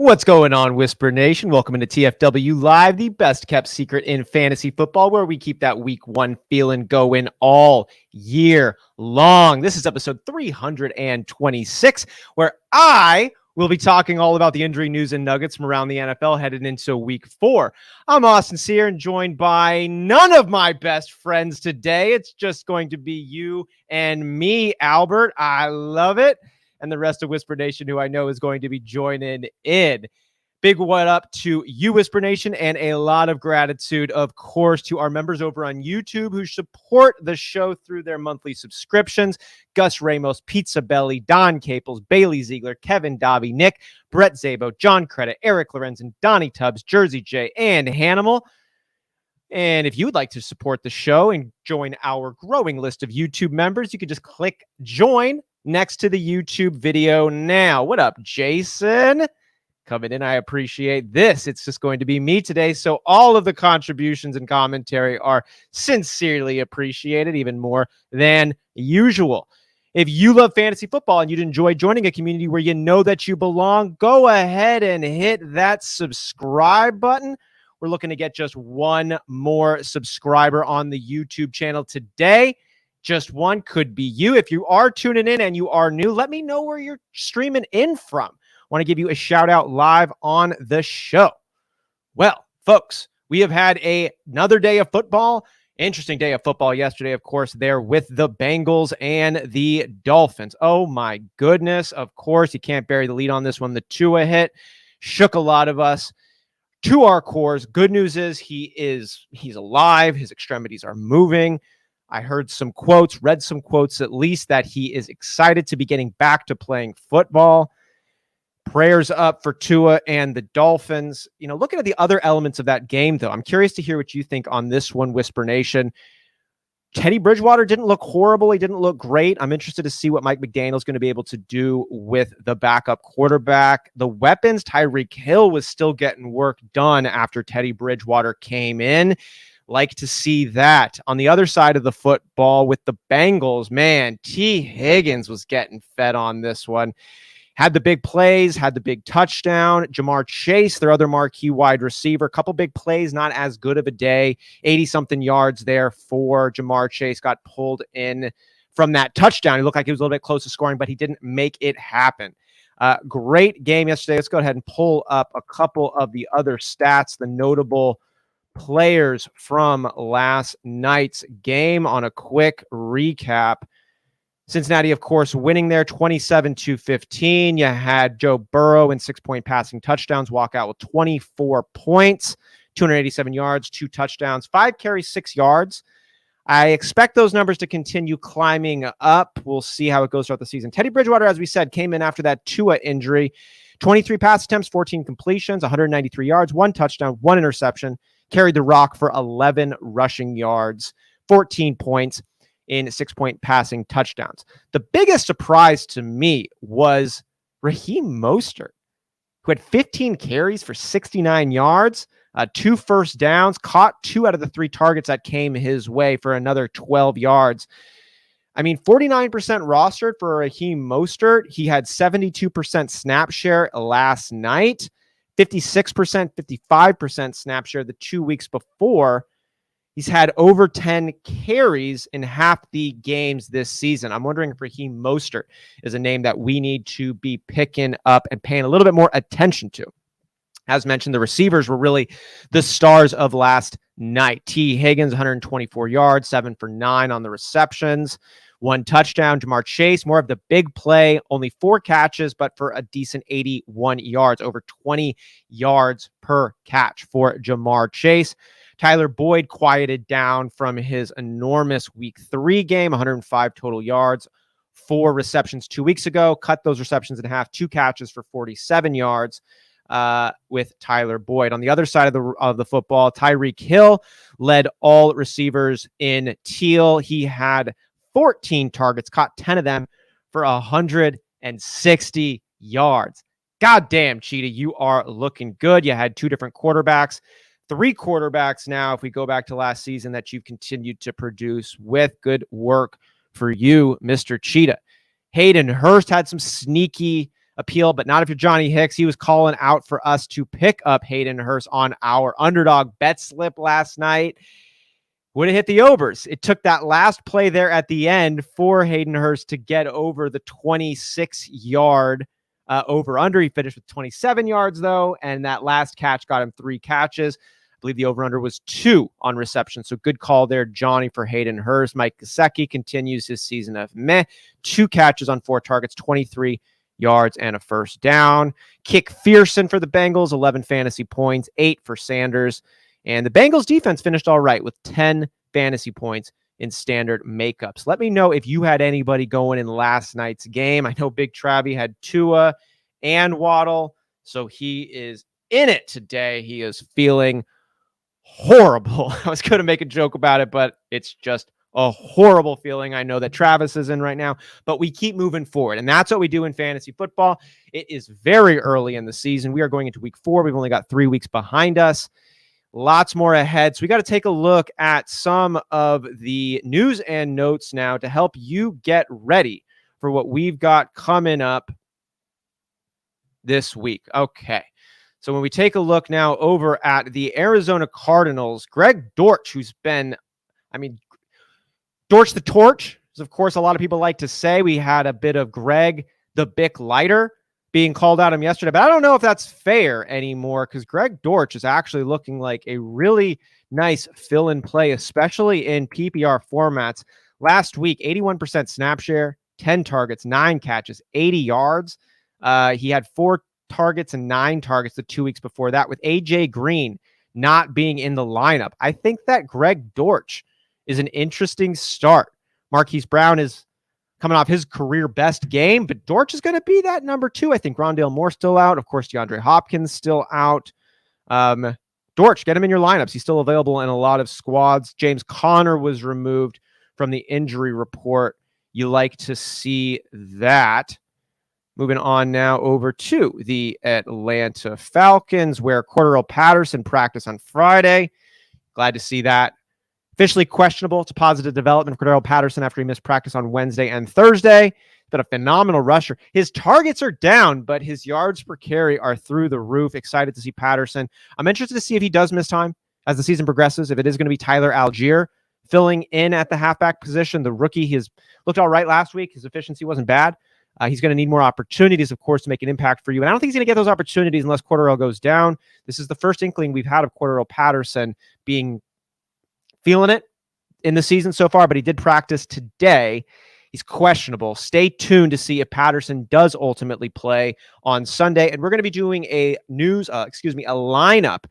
What's going on, Whisper Nation? Welcome into TFW Live, the best kept secret in fantasy football, where we keep that week one feeling going all year long. This is episode 326, where I will be talking all about the injury news and nuggets from around the NFL headed into week four. I'm Austin Sear and joined by none of my best friends today. It's just going to be you and me, Albert. I love it. And the rest of Whisper Nation, who I know is going to be joining in. Big what up to you, Whisper Nation, and a lot of gratitude, of course, to our members over on YouTube who support the show through their monthly subscriptions. Gus Ramos, Pizza Belly, Don Caples, Bailey Ziegler, Kevin Dobby, Nick, Brett Zabo, John Credit, Eric Lorenzen, Donnie Tubbs, Jersey J, and Hanimal. And if you would like to support the show and join our growing list of YouTube members, you can just click join next to the YouTube video now. What up, Jason? Coming in, I appreciate this. It's just going to be me today, so all of the contributions and commentary are sincerely appreciated, even more than usual. If you love fantasy football and you'd enjoy joining a community where you know that you belong, go ahead and hit that subscribe button. We're looking to get just one more subscriber on the YouTube channel today. Just one, could be you. If you are tuning in and you are new, let me know where you're streaming in from. Want to give you a shout out live on the show. Well, folks, we have had another day of football. Interesting day of football yesterday, of course, there with the Bengals and the Dolphins. Oh my goodness. Of course, you can't bury the lead on this one. The Tua hit shook a lot of us to our cores. Good news is he's alive. His extremities are moving. I heard some quotes, read some quotes at least, that he is excited to be getting back to playing football. Prayers up for Tua and the Dolphins. You know, looking at the other elements of that game, though, I'm curious to hear what you think on this one, Whisper Nation. Teddy Bridgewater didn't look horrible. He didn't look great. I'm interested to see what Mike McDaniel's going to be able to do with the backup quarterback. The weapons, Tyreek Hill was still getting work done after Teddy Bridgewater came in. Like to see that. On the other side of the football with the Bengals, man, T. Higgins was getting fed on this one. Had the big plays, had the big touchdown. Jamar Chase, their other marquee wide receiver, a couple big plays, not as good of a day. 80-something yards there for Jamar Chase. Got pulled in from that touchdown. He looked like he was a little bit close to scoring, but he didn't make it happen. Great game yesterday. Let's go ahead and pull up a couple of the other stats, the notable players from last night's game on a quick recap. Cincinnati, of course, winning there 27-15. You had Joe Burrow in 6-point passing touchdowns, walk out with 24 points, 287 yards, 2 touchdowns, 5 carries, 6 yards. I expect those numbers to continue climbing up. We'll see how it goes throughout the season. Teddy Bridgewater, as we said, came in after that Tua injury. 23 pass attempts, 14 completions, 193 yards, 1 touchdown, 1 interception. Carried the rock for 11 rushing yards, 14 points in 6-point passing touchdowns. The biggest surprise to me was Raheem Mostert, who had 15 carries for 69 yards, 2 first downs, caught 2 out of the 3 targets that came his way for another 12 yards. I mean, 49% rostered for Raheem Mostert. He had 72% snap share last night. 56%, 55% snap share the 2 weeks before. He's had over 10 carries in half the games this season. I'm wondering if Raheem Mostert is a name that we need to be picking up and paying a little bit more attention to. As mentioned, the receivers were really the stars of last night. T. Higgins, 124 yards, 7 for 9 on the receptions. 1 touchdown. Jamar Chase, more of the big play, only 4 catches, but for a decent 81 yards, over 20 yards per catch for Jamar Chase. Tyler Boyd quieted down from his enormous week 3 game, 105 total yards, 4 receptions 2 weeks ago, cut those receptions in half, 2 catches for 47 yards with Tyler Boyd. On the other side of the football, Tyreek Hill led all receivers in teal. He had 14 targets, caught 10 of them for 160 yards. Goddamn, Cheetah, you are looking good. You had 2 different quarterbacks, 3 quarterbacks now, if we go back to last season, that you've continued to produce with. Good work for you, Mr. Cheetah. Hayden Hurst had some sneaky appeal, but not if you're Johnny Hicks. He was calling out for us to pick up Hayden Hurst on our underdog bet slip last night. Would have hit the overs. It took that last play there at the end for Hayden Hurst to get over the 26-yard over-under. He finished with 27 yards, though, and that last catch got him 3 catches. I believe the over-under was 2 on reception, so good call there, Johnny, for Hayden Hurst. Mike Gesicki continues his season of 2 catches on 4 targets, 23 yards, and a first down. Kick Fearson for the Bengals, 11 fantasy points, 8 for Sanders. And the Bengals defense finished all right with 10 fantasy points in standard makeups. Let me know if you had anybody going in last night's game. I know Big Travie had Tua and Waddle, so he is in it today. He is feeling horrible. I was going to make a joke about it, but it's just a horrible feeling. I know that Travis is in right now, but we keep moving forward, and that's what we do in fantasy football. It is very early in the season. We are going into week 4. We've only got 3 weeks behind us. Lots more ahead. So we got to take a look at some of the news and notes now to help you get ready for what we've got coming up this week. Okay. So when we take a look now over at the Arizona Cardinals, Greg Dortch, who's been, Dortch the Torch, as of course a lot of people like to say. We had a bit of Greg the Bick Lighter being called out him yesterday, but I don't know if that's fair anymore because Greg Dortch is actually looking like a really nice fill-in play, especially in PPR formats. Last week, 81% snap share, 10 targets, 9 catches, 80 yards. He had 4 targets and 9 targets the 2 weeks before that, with AJ Green not being in the lineup. I think that Greg Dortch is an interesting start. Marquise Brown is coming off his career best game, but Dortch is going to be that number 2. I think Rondale Moore still out. Of course, DeAndre Hopkins still out. Dortch, get him in your lineups. He's still available in a lot of squads. James Conner was removed from the injury report. You like to see that. Moving on now over to the Atlanta Falcons, where Cordarrelle Patterson practiced on Friday. Glad to see that. Officially questionable. It's a positive development for Cordarrelle Patterson after he missed practice on Wednesday and Thursday. He's been a phenomenal rusher. His targets are down, but his yards per carry are through the roof. Excited to see Patterson. I'm interested to see if he does miss time as the season progresses, if it is going to be Tyler Algier filling in at the halfback position. The rookie, he has looked all right last week. His efficiency wasn't bad. He's going to need more opportunities, of course, to make an impact for you. And I don't think he's going to get those opportunities unless Cordarrelle goes down. This is the first inkling we've had of Cordarrelle Patterson feeling it in the season so far, but he did practice today. He's questionable. Stay tuned to see if Patterson does ultimately play on Sunday. And we're going to be doing a lineup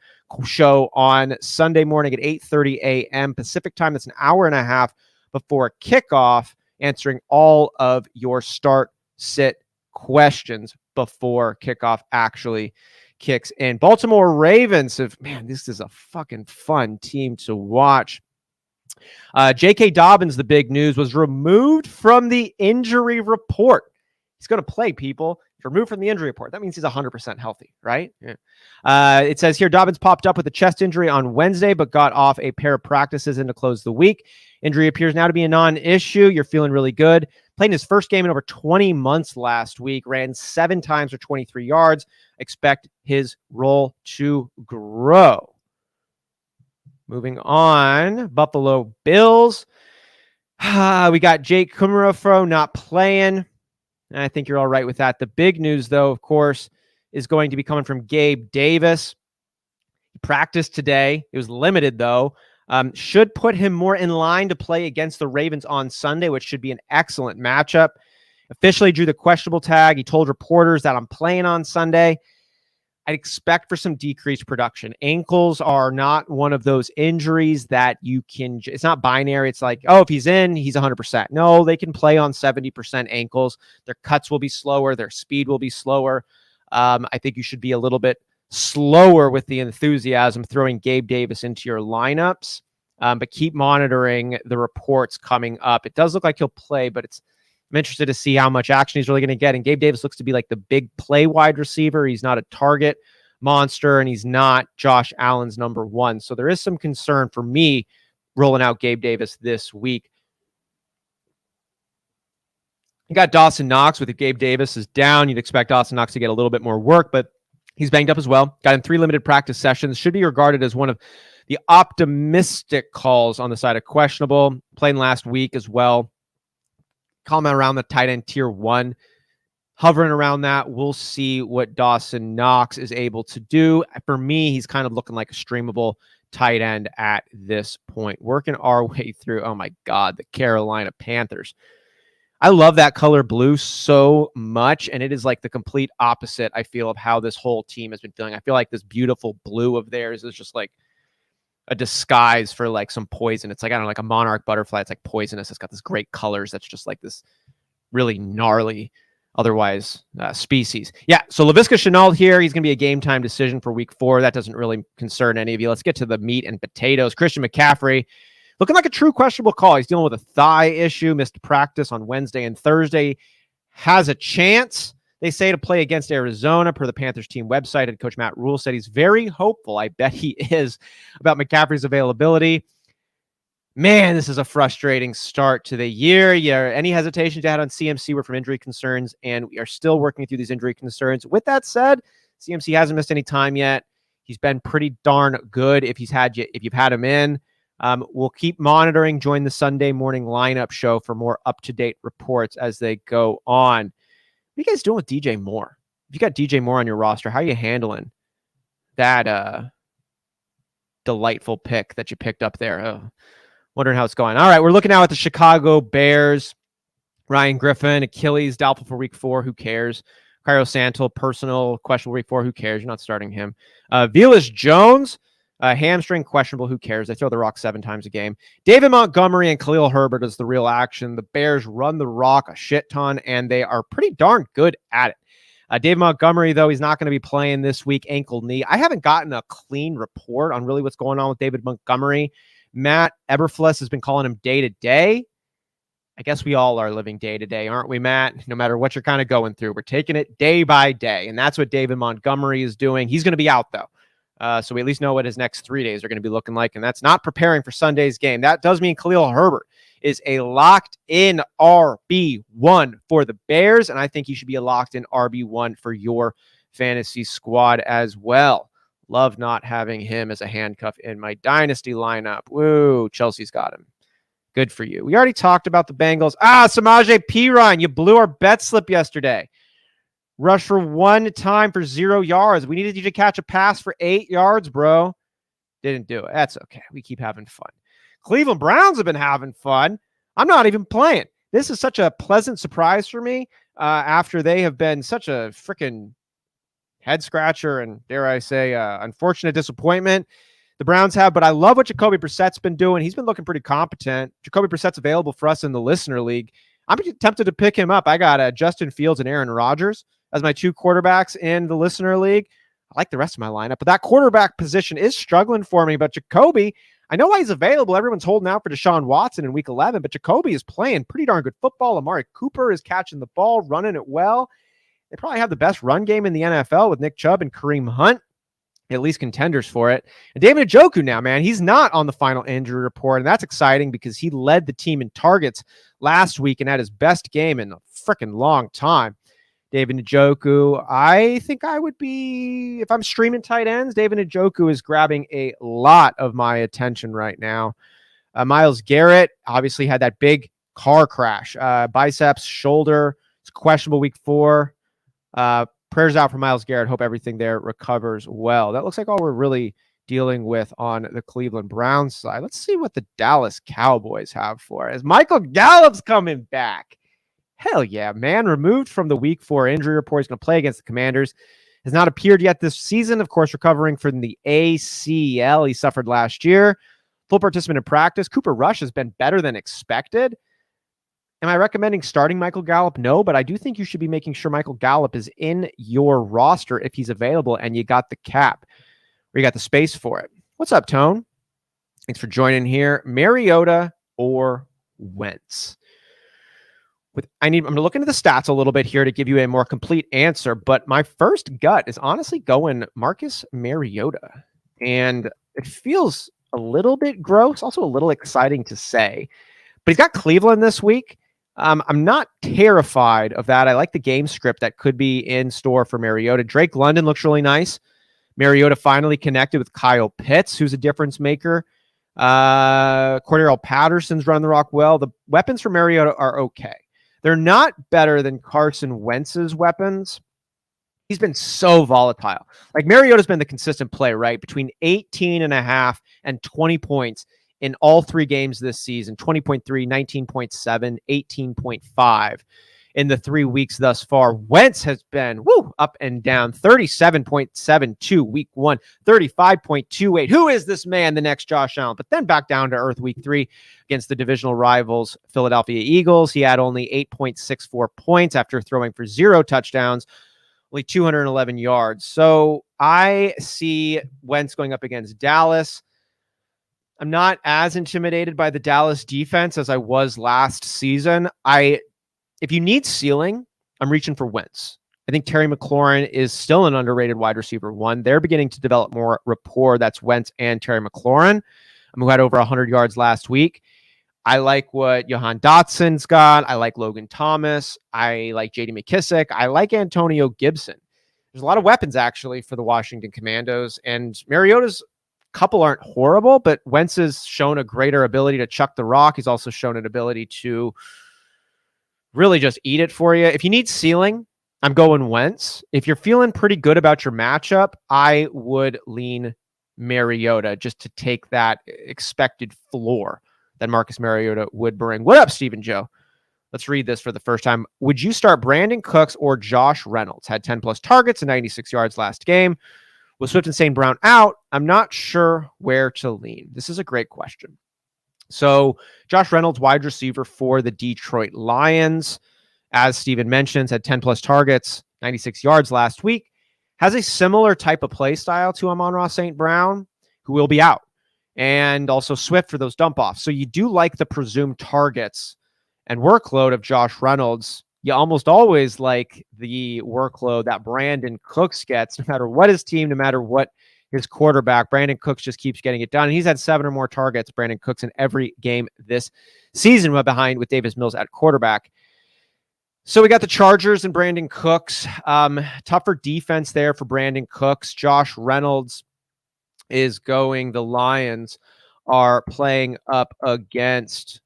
show on Sunday morning at 8:30 a.m. Pacific time. That's an hour and a half before kickoff, answering all of your start-sit questions before kickoff actually kicks in. Baltimore Ravens this is a fucking fun team to watch. J.K. Dobbins, the big news, was removed from the injury report. He's going to play, people. If removed from the injury report, that means he's 100% healthy, right? Yeah. It says here, Dobbins popped up with a chest injury on Wednesday, but got off a pair of practices in to close the week. Injury appears now to be a non-issue. You're feeling really good. Played in his first game in over 20 months last week. Ran 7 times for 23 yards. Expect his role to grow. Moving on, Buffalo Bills. We got Jake Kumrofro not playing. And I think you're all right with that. The big news, though, of course, is going to be coming from Gabe Davis. He practiced today. It was limited, though. Should put him more in line to play against the Ravens on Sunday, which should be an excellent matchup. Officially drew the questionable tag. He told reporters that I'm playing on Sunday. I'd expect for some decreased production. Ankles are not one of those injuries that you can, it's not binary. It's like, oh, if he's in, he's 100%. No, they can play on 70% ankles. Their cuts will be slower. Their speed will be slower. I think you should be a little bit slower with the enthusiasm throwing Gabe Davis into your lineups, but keep monitoring the reports coming up. It does look like he'll play, but I'm interested to see how much action he's really going to get. And Gabe Davis looks to be like the big play wide receiver. He's not a target monster, and he's not Josh Allen's number 1. So there is some concern for me rolling out Gabe Davis this week. You got Dawson Knox with Gabe Davis is down. You'd expect Dawson Knox to get a little bit more work, but he's banged up as well. Got him 3 limited practice sessions. Should be regarded as one of the optimistic calls on the side of questionable. Playing last week as well. Comment around the tight end tier 1. Hovering around that. We'll see what Dawson Knox is able to do. For me, he's kind of looking like a streamable tight end at this point. Working our way through, oh my God, the Carolina Panthers. I love that color blue so much, and it is like the complete opposite, I feel, of how this whole team has been feeling. I feel like this beautiful blue of theirs is just like a disguise for like some poison. It's like, I don't know, like a monarch butterfly. It's like poisonous. It's got this great colors that's just like this really gnarly, otherwise species. Yeah, so Laviska Shenault here. He's going to be a game time decision for week 4. That doesn't really concern any of you. Let's get to the meat and potatoes. Christian McCaffrey. Looking like a true questionable call. He's dealing with a thigh issue, missed practice on Wednesday and Thursday. Has a chance, they say, to play against Arizona per the Panthers team website. Head coach Matt Rule said he's very hopeful. I bet he is about McCaffrey's availability. Man, this is a frustrating start to the year. Yeah, any hesitations you had on CMC were from injury concerns, and we are still working through these injury concerns. With that said, CMC hasn't missed any time yet. He's been pretty darn good if you've had him in. We'll keep monitoring. Join the Sunday morning lineup show for more up-to-date reports as they go on. What are you guys doing with DJ Moore? If you got DJ Moore on your roster, how are you handling that delightful pick that you picked up there? Oh, wondering how it's going. All right, we're looking now at the Chicago Bears. Ryan Griffin, Achilles, doubtful for week 4. Who cares? Cairo Santo, personal, questionable week 4. Who cares? You're not starting him. Velus Jones, hamstring, questionable. Who cares? They throw the rock 7 times a game. David Montgomery and Khalil Herbert is the real action. The Bears run the rock a shit ton, and they are pretty darn good at it. David Montgomery, though, he's not going to be playing this week, ankle, knee. I haven't gotten a clean report on really what's going on with David Montgomery. Matt Eberflus has been calling him day-to-day. I guess we all are living day-to-day, aren't we, Matt? No matter what you're kind of going through, we're taking it day by day, and that's what David Montgomery is doing. He's going to be out, though. So we at least know what his next 3 days are going to be looking like, and that's not preparing for Sunday's game. That does mean Khalil Herbert is a locked-in RB1 for the Bears, and I think he should be a locked-in RB1 for your fantasy squad as well. Love not having him as a handcuff in my dynasty lineup. Woo, Chelsea's got him. Good for you. We already talked about the Bengals. Samaje Perine, you blew our bet slip yesterday. Rush for 1 time for 0 yards. We needed you to catch a pass for 8 yards, bro. Didn't do it. That's okay. We keep having fun. Cleveland Browns have been having fun. I'm not even playing. This is such a pleasant surprise for me after they have been such a freaking head scratcher and, dare I say, unfortunate disappointment. The Browns have, but I love what Jacoby Brissett's been doing. He's been looking pretty competent. Jacoby Brissett's available for us in the listener league. I'm tempted to pick him up. I got Justin Fields and Aaron Rodgers as my 2 quarterbacks in the listener league. I like the rest of my lineup, but that quarterback position is struggling for me. But Jacoby, I know why he's available. Everyone's holding out for Deshaun Watson in week 11, but Jacoby is playing pretty darn good football. Amari Cooper is catching the ball, running it well. They probably have the best run game in the NFL with Nick Chubb and Kareem Hunt, at least contenders for it. And David Njoku now, man, he's not on the final injury report, and that's exciting because he led the team in targets last week and had his best game in a freaking long time. David Njoku, I think I would be, if I'm streaming tight ends, David Njoku is grabbing a lot of my attention right now. Myles Garrett obviously had that big car crash, biceps, shoulder. It's questionable week 4. Prayers out for Myles Garrett. Hope everything there recovers well. That looks like all we're really dealing with on the Cleveland Browns side. Let's see what the Dallas Cowboys have for us. Michael Gallup's coming back. Hell yeah, man. Removed from the week 4 injury report. He's going to play against the Commanders. Has not appeared yet this season. Of course, recovering from the ACL he suffered last year. Full participant in practice. Cooper Rush has been better than expected. Am I recommending starting Michael Gallup? No, but I do think you should be making sure Michael Gallup is in your roster if he's available and you got the cap or you got the space for it. What's up, Tone? Thanks for joining here. Mariota or Wentz? I'm going to look into the stats a little bit here to give you a more complete answer, but my first gut is honestly going Marcus Mariota. And it feels a little bit gross, also a little exciting to say. But he's got Cleveland this week. I'm not terrified of that. I like the game script that could be in store for Mariota. Drake London looks really nice. Mariota finally connected with Kyle Pitts, who's a difference maker. Cordero Patterson's running the rock well. The weapons for Mariota are okay. They're not better than Carson Wentz's weapons. He's been so volatile. Like Mariota's been the consistent play, right? Between 18.5 and 20 points in all 3 games this season, 20.3, 19.7, 18.5 in the 3 weeks thus far. Wentz has been up and down. 37.72 week 1, 35.28. Who is this man? The next Josh Allen. But then back down to earth week 3 against the divisional rivals Philadelphia Eagles. He had only 8.64 points after throwing for 0 touchdowns, only 211 yards. So I see Wentz going up against Dallas. I'm not as intimidated by the Dallas defense as I was last season. If you need ceiling, I'm reaching for Wentz. I think Terry McLaurin is still an underrated wide receiver 1. They're beginning to develop more rapport. That's Wentz and Terry McLaurin, who had over 100 yards last week. I like what Jahan Dotson's got. I like Logan Thomas. I like J.D. McKissick. I like Antonio Gibson. There's a lot of weapons, actually, for the Washington Commandos. And Mariota's couple aren't horrible, but Wentz has shown a greater ability to chuck the rock. He's also shown an ability to really just eat it for you. If you need ceiling, I'm going Wentz. If you're feeling pretty good about your matchup, I would lean Mariota just to take that expected floor that Marcus Mariota would bring. What up, Stephen Joe? Let's read this for the first time. Would you start Brandon Cooks or Josh Reynolds? Had 10 plus targets and 96 yards last game. With Swift and St. Brown out, I'm not sure where to lean. This is a great question. So Josh Reynolds, wide receiver for the Detroit Lions, as Steven mentions, had 10 plus targets, 96 yards last week, has a similar type of play style to Amon-Ra St. Brown, who will be out, and also Swift for those dump offs. So you do like the presumed targets and workload of Josh Reynolds. You almost always like the workload that Brandon Cooks gets, no matter what his team, no matter what his quarterback. Brandon Cooks just keeps getting it done. And he's had 7 or more targets, Brandon Cooks, in every game this season, behind with Davis Mills at quarterback. So we got the Chargers and Brandon Cooks. Tougher defense there for Brandon Cooks. Josh Reynolds is going. The Lions are playing up against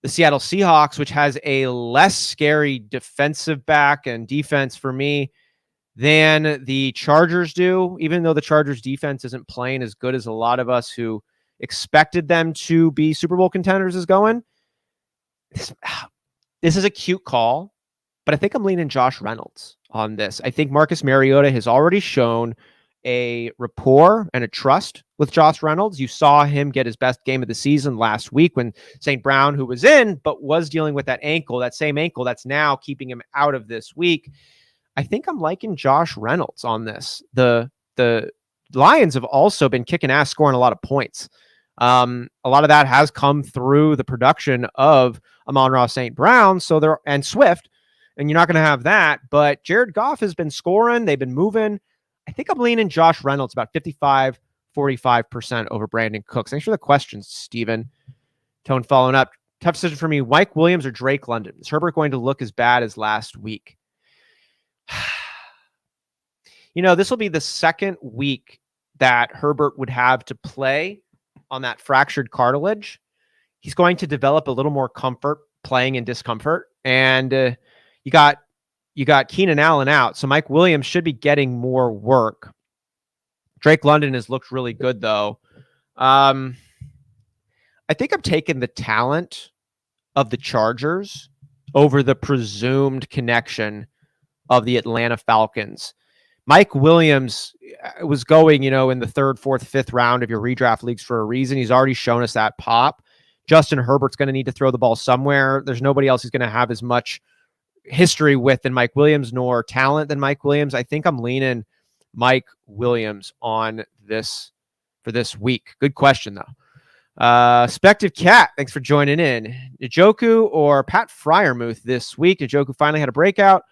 the Seattle Seahawks, which has a less scary defensive back and defense for me than the Chargers do, even though the Chargers defense isn't playing as good as a lot of us who expected them to be Super Bowl contenders is going. This is a cute call, but I think I'm leaning Josh Reynolds on this. I think Marcus Mariota has already shown a rapport and a trust with Josh Reynolds. You saw him get his best game of the season last week when St. Brown, who was in, but was dealing with that ankle, that same ankle that's now keeping him out of this week. I think I'm liking Josh Reynolds on this. The Lions have also been kicking ass, scoring a lot of points. A lot of that has come through the production of Amon-Ra St. Brown, and Swift, and you're not going to have that. But Jared Goff has been scoring. They've been moving. I think I'm leaning Josh Reynolds about 45% over Brandon Cooks. Thanks for the questions, Steven. Tone following up. Tough decision for me. Mike Williams or Drake London? Is Herbert going to look as bad as last week? This will be the second week that Herbert would have to play on that fractured cartilage. He's going to develop a little more comfort playing in discomfort. And you got Keenan Allen out, so Mike Williams should be getting more work. Drake London has looked really good, though. I think I'm taking the talent of the Chargers over the presumed connection of the Atlanta Falcons. Mike Williams was going, in the 3rd, 4th, 5th round of your redraft leagues for a reason. He's already shown us that pop. Justin Herbert's going to need to throw the ball somewhere. There's nobody else who's going to have as much history with than Mike Williams, nor talent than Mike Williams. I think I'm leaning Mike Williams on this for this week. Good question, though. Spective Cat, thanks for joining in. Njoku or Pat Freiermuth this week? Njoku finally had a breakout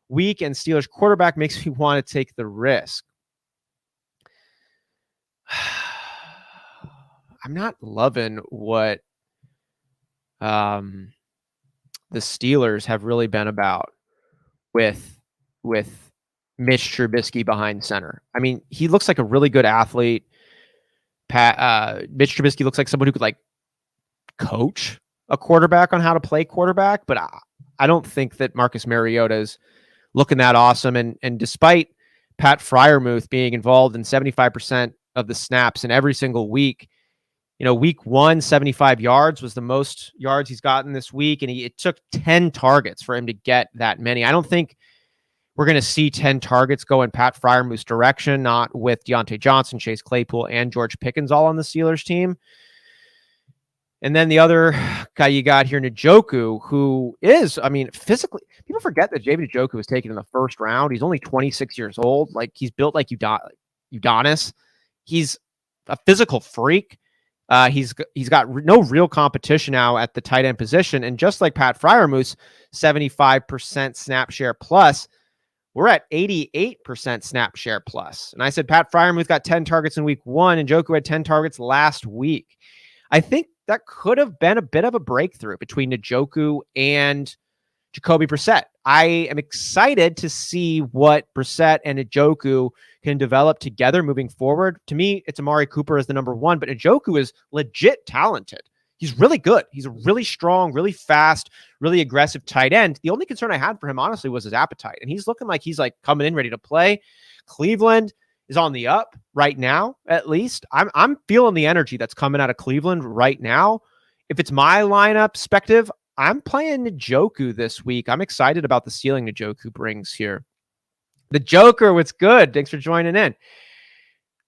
week, and Steelers quarterback makes me want to take the risk. I'm not loving what the Steelers have really been about with Mitch Trubisky behind center. I mean, he looks like a really good athlete. Mitch Trubisky looks like someone who could like coach a quarterback on how to play quarterback, but I don't think that Marcus Mariota is looking that awesome. And despite Pat Freiermuth being involved in 75% of the snaps in every single week, week 1, 75 yards was the most yards he's gotten this week. And it took 10 targets for him to get that many. I don't think we're going to see 10 targets go in Pat Freiermuth's direction, not with Deontay Johnson, Chase Claypool, and George Pickens all on the Steelers team. And then the other guy you got here, Njoku, who is, physically, people forget that David Njoku was taken in the first round. He's only 26 years old. Like, he's built like Udonis. He's a physical freak. He's got no real competition now at the tight end position. And just like Pat Freiermuth, 75% snap share plus, we're at 88% snap share plus. And I said Pat Freiermuth got 10 targets in week 1, and Njoku had 10 targets last week. I think that could have been a bit of a breakthrough between Njoku and Jacoby Brissett. I am excited to see what Brissett and Njoku can develop together moving forward. To me, it's Amari Cooper as the number 1, but Njoku is legit talented. He's really good. He's a really strong, really fast, really aggressive tight end. The only concern I had for him, honestly, was his appetite. And he's looking like he's like coming in ready to play. Cleveland is on the up right now, at least. I'm feeling the energy that's coming out of Cleveland right now. If it's my lineup perspective, I'm playing Njoku this week. I'm excited about the ceiling Njoku brings here. The Joker, what's good? Thanks for joining in.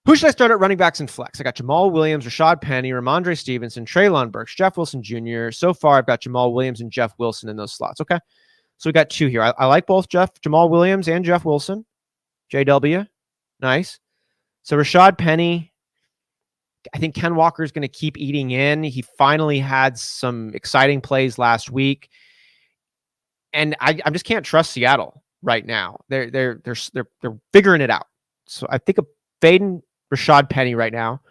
Who should I start at running backs and flex? I got Jamal Williams, Rashad Penny, Ramondre Stevenson, Treylon Burks, Jeff Wilson Jr. So far, I've got Jamal Williams and Jeff Wilson in those slots. Okay. So we got 2 here. I like both Jamal Williams and Jeff Wilson. JW. Nice. So Rashad Penny, I think Ken Walker is going to keep eating in. He finally had some exciting plays last week. And I just can't trust Seattle right now. They're figuring it out. So I think of fading Rashad Penny right now.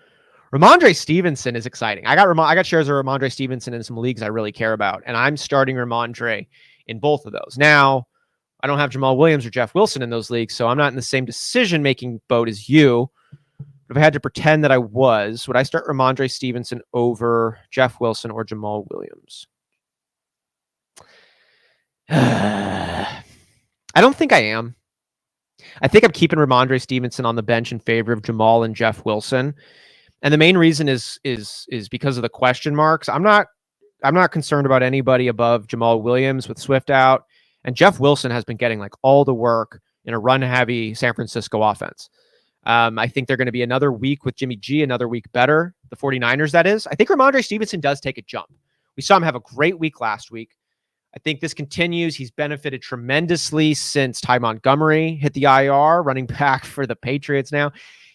Ramondre Stevenson is exciting. I got shares of Ramondre Stevenson in some leagues I really care about, and I'm starting Ramondre in both of those. Now, I don't have Jamal Williams or Jeff Wilson in those leagues, so I'm not in the same decision-making boat as you. But if I had to pretend that I was, would I start Ramondre Stevenson over Jeff Wilson or Jamal Williams? I don't think I am. I think I'm keeping Ramondre Stevenson on the bench in favor of Jamal and Jeff Wilson. And the main reason is because of the question marks. I'm not concerned about anybody above Jamal Williams with Swift out. And Jeff Wilson has been getting like all the work in a run-heavy San Francisco offense. I think they're going to be another week with Jimmy G, another week better. The 49ers, that is. I think Ramondre Stevenson does take a jump. We saw him have a great week last week. I think this continues. He's benefited tremendously since Ty Montgomery hit the IR, running back for the Patriots now.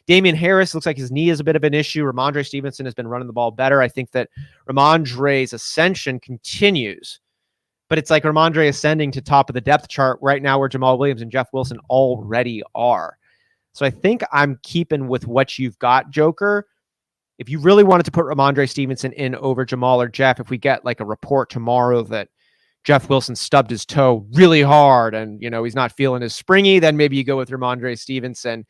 Damien Harris looks like his knee is a bit of an issue. Ramondre Stevenson has been running the ball better. I think that Ramondre's ascension continues, but it's like Ramondre ascending to top of the depth chart right now where Jamal Williams and Jeff Wilson already are. So I think I'm keeping with what you've got, Joker. If you really wanted to put Ramondre Stevenson in over Jamal or Jeff, if we get like a report tomorrow that Jeff Wilson stubbed his toe really hard and, he's not feeling as springy, then maybe you go with Ramondre Stevenson.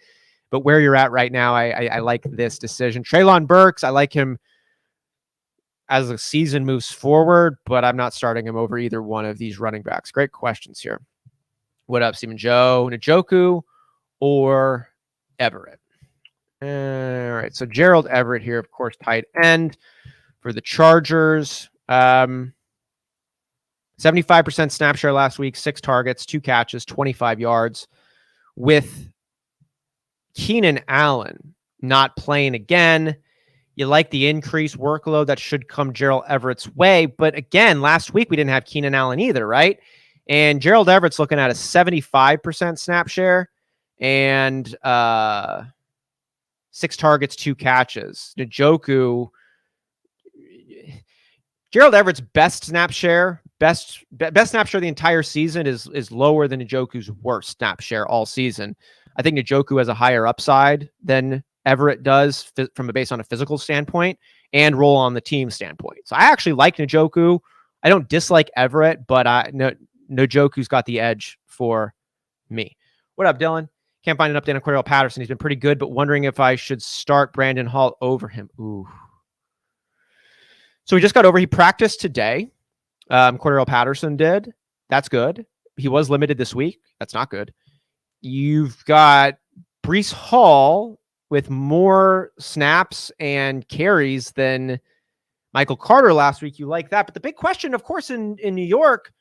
But where you're at right now, I like this decision. Treylon Burks, I like him as the season moves forward, but I'm not starting him over either one of these running backs. Great questions here. What up, Stephen Joe? Njoku or Everett? All right, so Gerald Everett here, of course, tight end for the Chargers. 75% snap share last week, 6 targets, 2 catches, 25 yards. With Keenan Allen not playing again, you like the increased workload that should come Gerald Everett's way. But again, last week we didn't have Keenan Allen either, right? And Gerald Everett's looking at a 75% snap share and 6 targets, 2 catches. Njoku, Gerald Everett's best snap share of the entire season is lower than Njoku's worst snap share all season. I think Njoku has a higher upside than Everett does based on a physical standpoint and role on the team standpoint. So I actually like Njoku. I don't dislike Everett, but no joke who's got the edge for me. What up, Dylan? Can't find an update on Cordell Patterson. He's been pretty good, but wondering if I should start Brandon Hall over him. Ooh. So he just got over. He practiced today. Cordell Patterson did. That's good. He was limited this week. That's not good. You've got Breece Hall with more snaps and carries than Michael Carter last week. You like that. But the big question, of course, in New York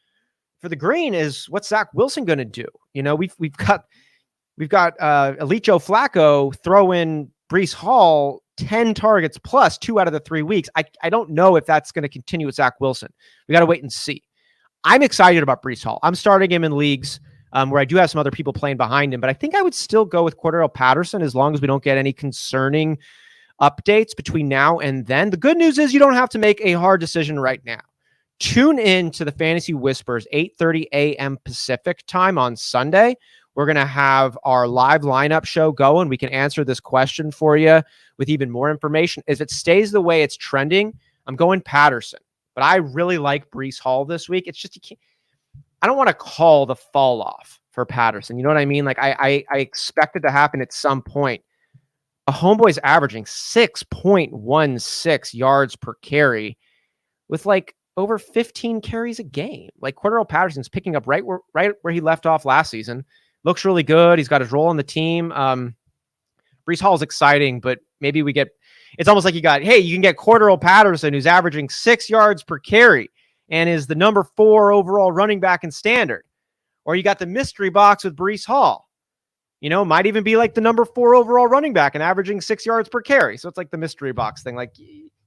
for the Green is what's Zach Wilson going to do? You know, we've got Elite Joe Flacco throw in Breece Hall 10 targets plus 2 out of the 3 weeks. I don't know if that's going to continue with Zach Wilson. We got to wait and see. I'm excited about Breece Hall. I'm starting him in leagues where I do have some other people playing behind him, but I think I would still go with Cordell Patterson as long as we don't get any concerning updates between now and then. The good news is you don't have to make a hard decision right now. Tune in to the Fantasy Whispers, 8:30 a.m. Pacific time on Sunday. We're going to have our live lineup show going. We can answer this question for you with even more information. If it stays the way it's trending, I'm going Patterson. But I really like Breece Hall this week. It's just, I don't want to call the fall off for Patterson. You know what I mean? Like I expect it to happen at some point. A homeboy's averaging 6.16 yards per carry with like over 15 carries a game. Like Cordell Patterson's picking up right where he left off last season. Looks really good. He's got his role on the team. Breece Hall is exciting, but maybe it's almost like you can get Cordell Patterson, who's averaging 6 yards per carry and is the number 4 overall running back in standard. Or you got the mystery box with Breece Hall. You know, might even be like the number 4 overall running back and averaging 6 yards per carry. So it's like the mystery box thing. Like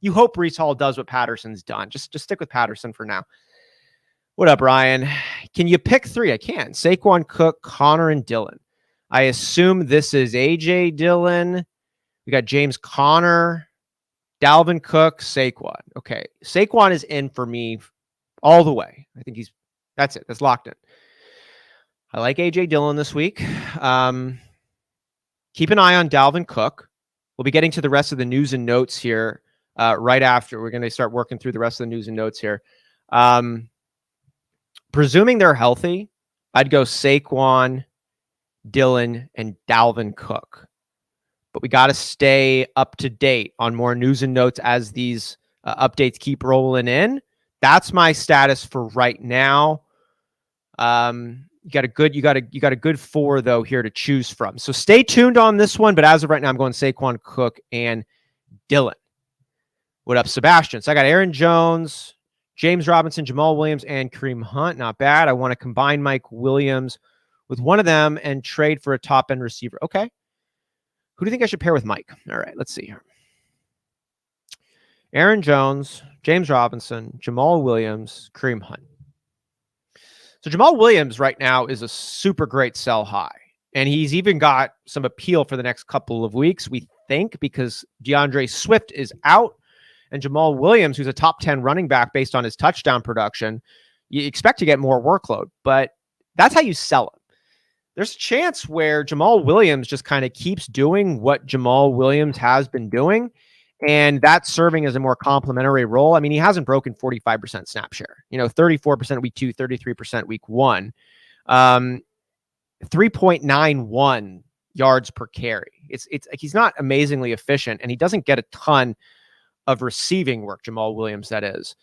you hope Breece Hall does what Patterson's done. Just stick with Patterson for now. What up, Ryan? Can you pick 3? I can. Saquon, Cook, Connor, and Dillon. I assume this is AJ Dillon. We got James Conner, Dalvin Cook, Saquon. Okay. Saquon is in for me all the way. I think that's it. That's locked in. I like AJ Dillon this week. Keep an eye on Dalvin Cook. We'll be getting to the rest of the news and notes here right after. We're going to start working through the rest of the news and notes here. Presuming they're healthy, I'd go Saquon, Dillon, and Dalvin Cook. But we got to stay up to date on more news and notes as these updates keep rolling in. That's my status for right now. You got a good 4 though here to choose from. So stay tuned on this one. But as of right now, I'm going Saquon, Cook, and Dillon. What up, Sebastian? So I got Aaron Jones, James Robinson, Jamal Williams, and Kareem Hunt. Not bad. I want to combine Mike Williams with one of them and trade for a top-end receiver. Okay. Who do you think I should pair with Mike? All right, let's see here. Aaron Jones, James Robinson, Jamal Williams, Kareem Hunt. So Jamal Williams right now is a super great sell high. And he's even got some appeal for the next couple of weeks, we think, because DeAndre Swift is out. And Jamal Williams, who's a top 10 running back based on his touchdown production, you expect to get more workload. But that's how you sell him. There's a chance where Jamal Williams just kind of keeps doing what Jamal Williams has been doing. And that's serving as a more complementary role. I mean, he hasn't broken 45% snap share. 34% week 2, 33% week 1. 3.91 yards per carry. It's like he's not amazingly efficient, and he doesn't get a ton of receiving work, Jamal Williams, that is.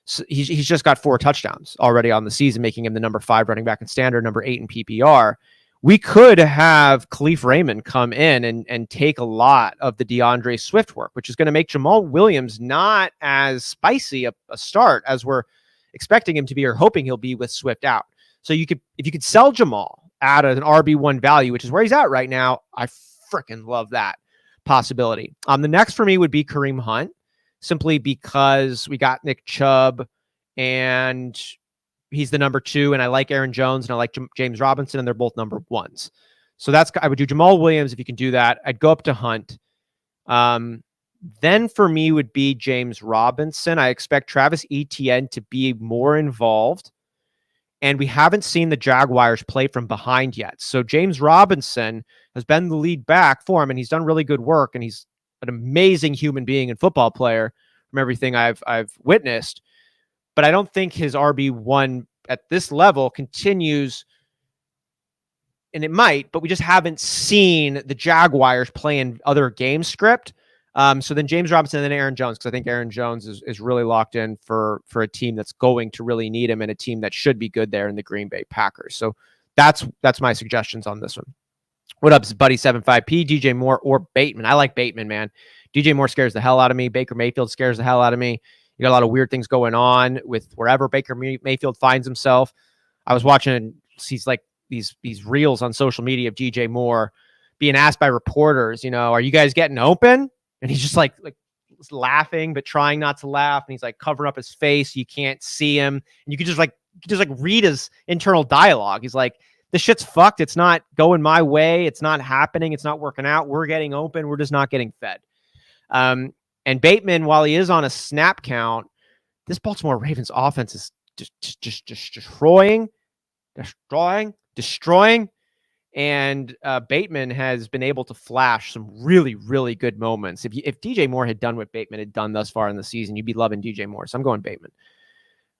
So he's just got 4 touchdowns already on the season, making him the number 5 running back in standard, number 8 in PPR. We could have Khalif Raymond come in and take a lot of the DeAndre Swift work, which is going to make Jamal Williams not as spicy a start as we're expecting him to be or hoping he'll be with Swift out. So if you could sell Jamal at an RB1 value, which is where he's at right now, I freaking love that possibility. The next for me would be Kareem Hunt, simply because we got Nick Chubb and he's the number 2, and I like Aaron Jones and I like James Robinson, and they're both number 1s. So I would do Jamal Williams if you can do that. I'd go up to Hunt. Then for me would be James Robinson. I expect Travis Etienne to be more involved, and we haven't seen the Jaguars play from behind yet. So James Robinson has been the lead back for him, and he's done really good work, and he's an amazing human being and football player from everything I've witnessed. but I don't think his RB1 at this level continues, and it might, but we just haven't seen the Jaguars playing other game script. So then James Robinson and then Aaron Jones, because I think Aaron Jones is really locked in for a team that's going to really need him and a team that should be good there in the Green Bay Packers. So that's my suggestions on this one. What up, buddy 75P, DJ Moore or Bateman? I like Bateman, man. DJ Moore scares the hell out of me. Baker Mayfield scares the hell out of me. You got a lot of weird things going on with wherever Baker Mayfield finds himself. I was watching, he's like these reels on social media of DJ Moore being asked by reporters, are you guys getting open? And he's just like laughing, but trying not to laugh. And he's like covering up his face. You can't see him. And you could just read his internal dialogue. He's like, this shit's fucked. It's not going my way. It's not happening. It's not working out. We're getting open. We're just not getting fed. And Bateman, while he is on a snap count, this Baltimore Ravens offense is just destroying. And Bateman has been able to flash some really, really good moments. If DJ Moore had done what Bateman had done thus far in the season, you'd be loving DJ Moore. So I'm going Bateman.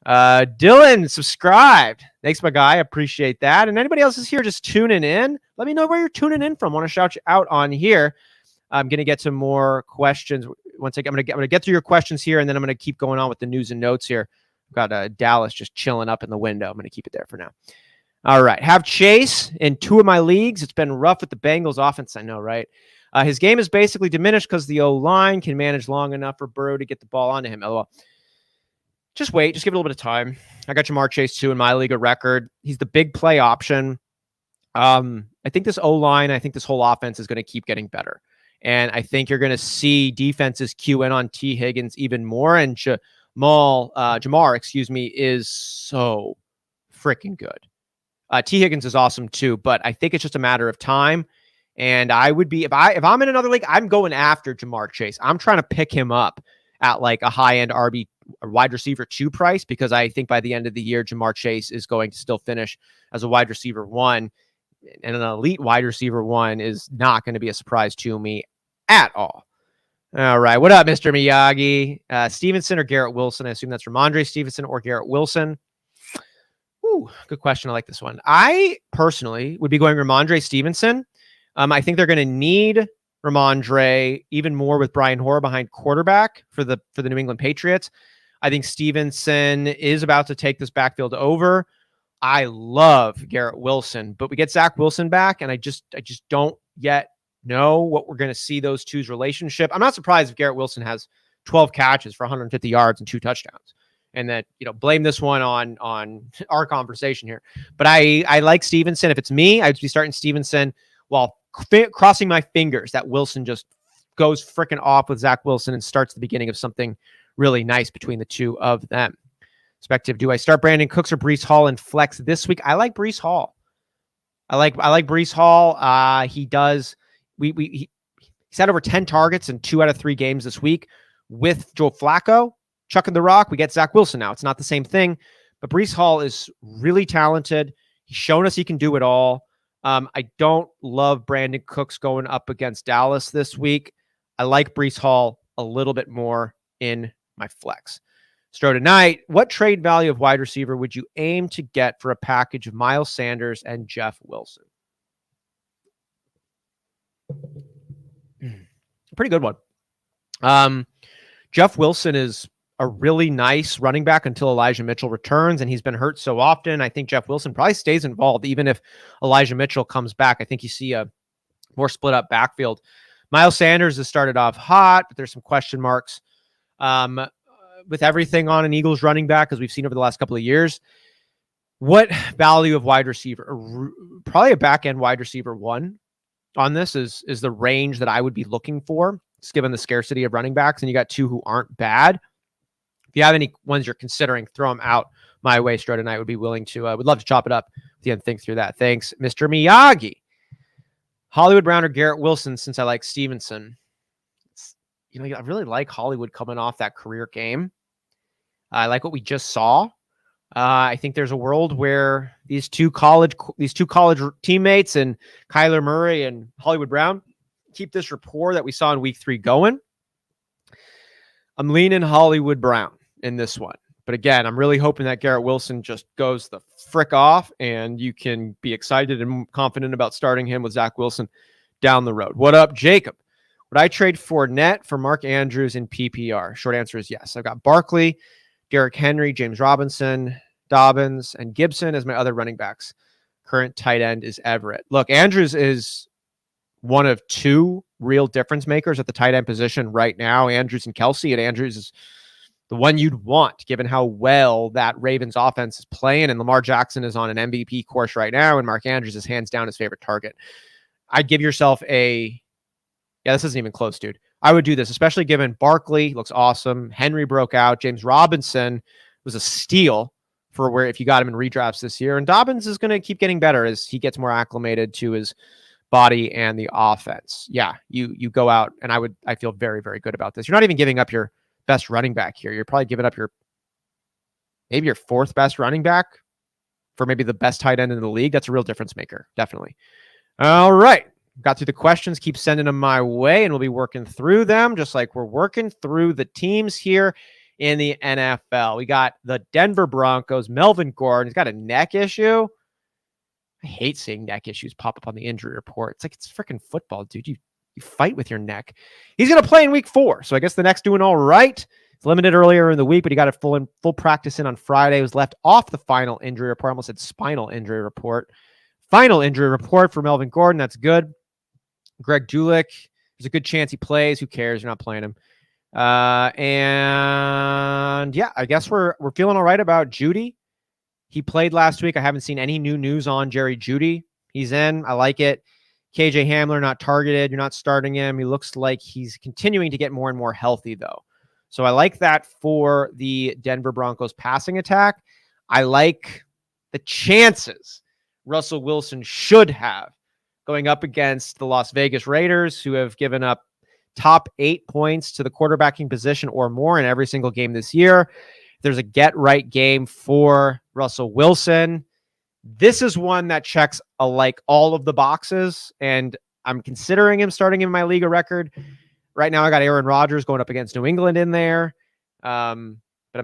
Dylan subscribed. Thanks, my guy. I appreciate that. And anybody else is here just tuning in, let me know where you're tuning in from. I want to shout you out on here. I'm going to get some more questions. Once again, I'm going to get through your questions here, and then I'm going to keep going on with the news and notes here. I've got Dallas just chilling up in the window. I'm going to keep it there for now. All right. Have Chase in 2 of my leagues. It's been rough with the Bengals offense. I know, right? His game is basically diminished because the O-line can manage long enough for Burrow to get the ball onto him. LOL. Just wait. Just give it a little bit of time. I got Jamar Chase 2 in my league of record. He's the big play option. I think this O-line, I think this whole offense is going to keep getting better. And I think you're going to see defenses cue in on T. Higgins even more. And Jamar, is so freaking good. T. Higgins is awesome too, but I think it's just a matter of time. And I would be, if I'm in another league, I'm going after Jamar Chase. I'm trying to pick him up at like a high-end RB wide receiver 2 price, because I think by the end of the year, Jamar Chase is going to still finish as a wide receiver 1. And an elite wide receiver 1 is not going to be a surprise to me at all. All right. What up, Mr. Miyagi? Stevenson or Garrett Wilson? I assume that's Ramondre Stevenson or Garrett Wilson. Ooh, good question. I like this one. I personally would be going Ramondre Stevenson. I think they're going to need Ramondre even more with Brian Hoyer behind quarterback for the New England Patriots. I think Stevenson is about to take this backfield over. I love Garrett Wilson, but we get Zach Wilson back, and I just don't yet know what we're going to see those two's relationship. I'm not surprised if Garrett Wilson has 12 catches for 150 yards and 2 touchdowns, and that, blame this one on our conversation here. But I like Stevenson. If it's me, I'd be starting Stevenson while crossing my fingers that Wilson just goes freaking off with Zach Wilson and starts the beginning of something really nice between the two of them. Perspective, do I start Brandon Cooks or Breece Hall in flex this week? I like Breece Hall. I like Breece Hall. He does. He's had over 10 targets in 2 out of 3 games this week with Joe Flacco chucking the rock. We get Zach Wilson now. It's not the same thing, but Breece Hall is really talented. He's shown us he can do it all. I don't love Brandon Cooks going up against Dallas this week. I like Breece Hall a little bit more in my flex. Stro tonight, what trade value of wide receiver would you aim to get for a package of Miles Sanders and Jeff Wilson? Pretty good one. Jeff Wilson is a really nice running back until Elijah Mitchell returns, and he's been hurt so often. I think Jeff Wilson probably stays involved even if Elijah Mitchell comes back. I think you see a more split up backfield. Miles Sanders has started off hot, but there's some question marks with everything on an Eagles running back, as we've seen over the last couple of years. What value of wide receiver? Probably a back end wide receiver 1 on this is the range that I would be looking for, just given the scarcity of running backs. And you got 2 who aren't bad. If you have any ones you're considering, throw them out my way. Stro tonight would be willing to, would love to chop it up with you and think through that. Thanks, Mr. Miyagi. Hollywood Brown or Garrett Wilson, since I like Stevenson. I really like Hollywood coming off that career game. I like what we just saw. I think there's a world where these two college teammates and Kyler Murray and Hollywood Brown keep this rapport that we saw in week 3 going. I'm leaning Hollywood Brown in this one, But again, I'm really hoping that Garrett Wilson just goes the frick off and you can be excited and confident about starting him with Zach Wilson down the road. What up, Jacob? Would I trade Fournette for Mark Andrews in PPR? Short answer is yes. I've got Barkley, Derrick Henry, James Robinson, Dobbins, and Gibson as my other running backs. Current tight end is Everett. Look, Andrews is one of two real difference makers at the tight end position right now, Andrews and Kelsey, and Andrews is the one you'd want given how well that Ravens offense is playing, and Lamar Jackson is on an MVP course right now, and Mark Andrews is hands down his favorite target. I'd give yourself this isn't even close, dude. I would do this, especially given Barkley looks awesome. Henry broke out. James Robinson was a steal for where if you got him in redrafts this year, and Dobbins is going to keep getting better as he gets more acclimated to his body and the offense. Yeah, you go out, and I feel very, very good about this. You're not even giving up your best running back here. You're probably giving up maybe your fourth best running back for maybe the best tight end in the league. That's a real difference maker. Definitely. All right. Got through the questions. Keep sending them my way, and we'll be working through them just like we're working through the teams here in the NFL. We got the Denver Broncos. Melvin Gordon. He's got a neck issue. I hate seeing neck issues pop up on the injury report. It's like it's freaking football, dude. You fight with your neck. He's going to play in week 4. So I guess the neck's doing all right. It's limited earlier in the week, but he got a full practice in on Friday. He was left off the final injury report. I almost said spinal injury report. Final injury report for Melvin Gordon. That's good. Greg Julich, there's a good chance he plays. Who cares? You're not playing him. And yeah, I guess we're feeling all right about Jeudy. He played last week. I haven't seen any new news on Jerry Jeudy. He's in. I like it. KJ Hamler not targeted. You're not starting him. He looks like he's continuing to get more and more healthy, though. So I like that for the Denver Broncos passing attack. I like the chances Russell Wilson should have going up against the Las Vegas Raiders, who have given up top 8 points to the quarterbacking position or more in every single game this year. There's a get-right game for Russell Wilson. This is one that checks like all of the boxes, and I'm considering him starting in my league of record. Right now, I got Aaron Rodgers going up against New England in there, but I'm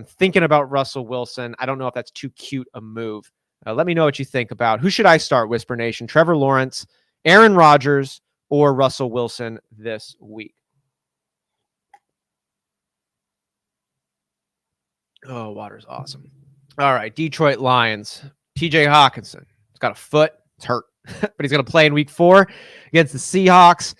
thinking about Russell Wilson. I don't know if that's too cute a move. Let me know what you think about who should I start, Whisper Nation, Trevor Lawrence, Aaron Rodgers, or Russell Wilson this week. Oh, water's awesome. All right, Detroit Lions. TJ Hawkinson. He's got a foot. It's hurt, but he's going to play in week 4 against the Seahawks.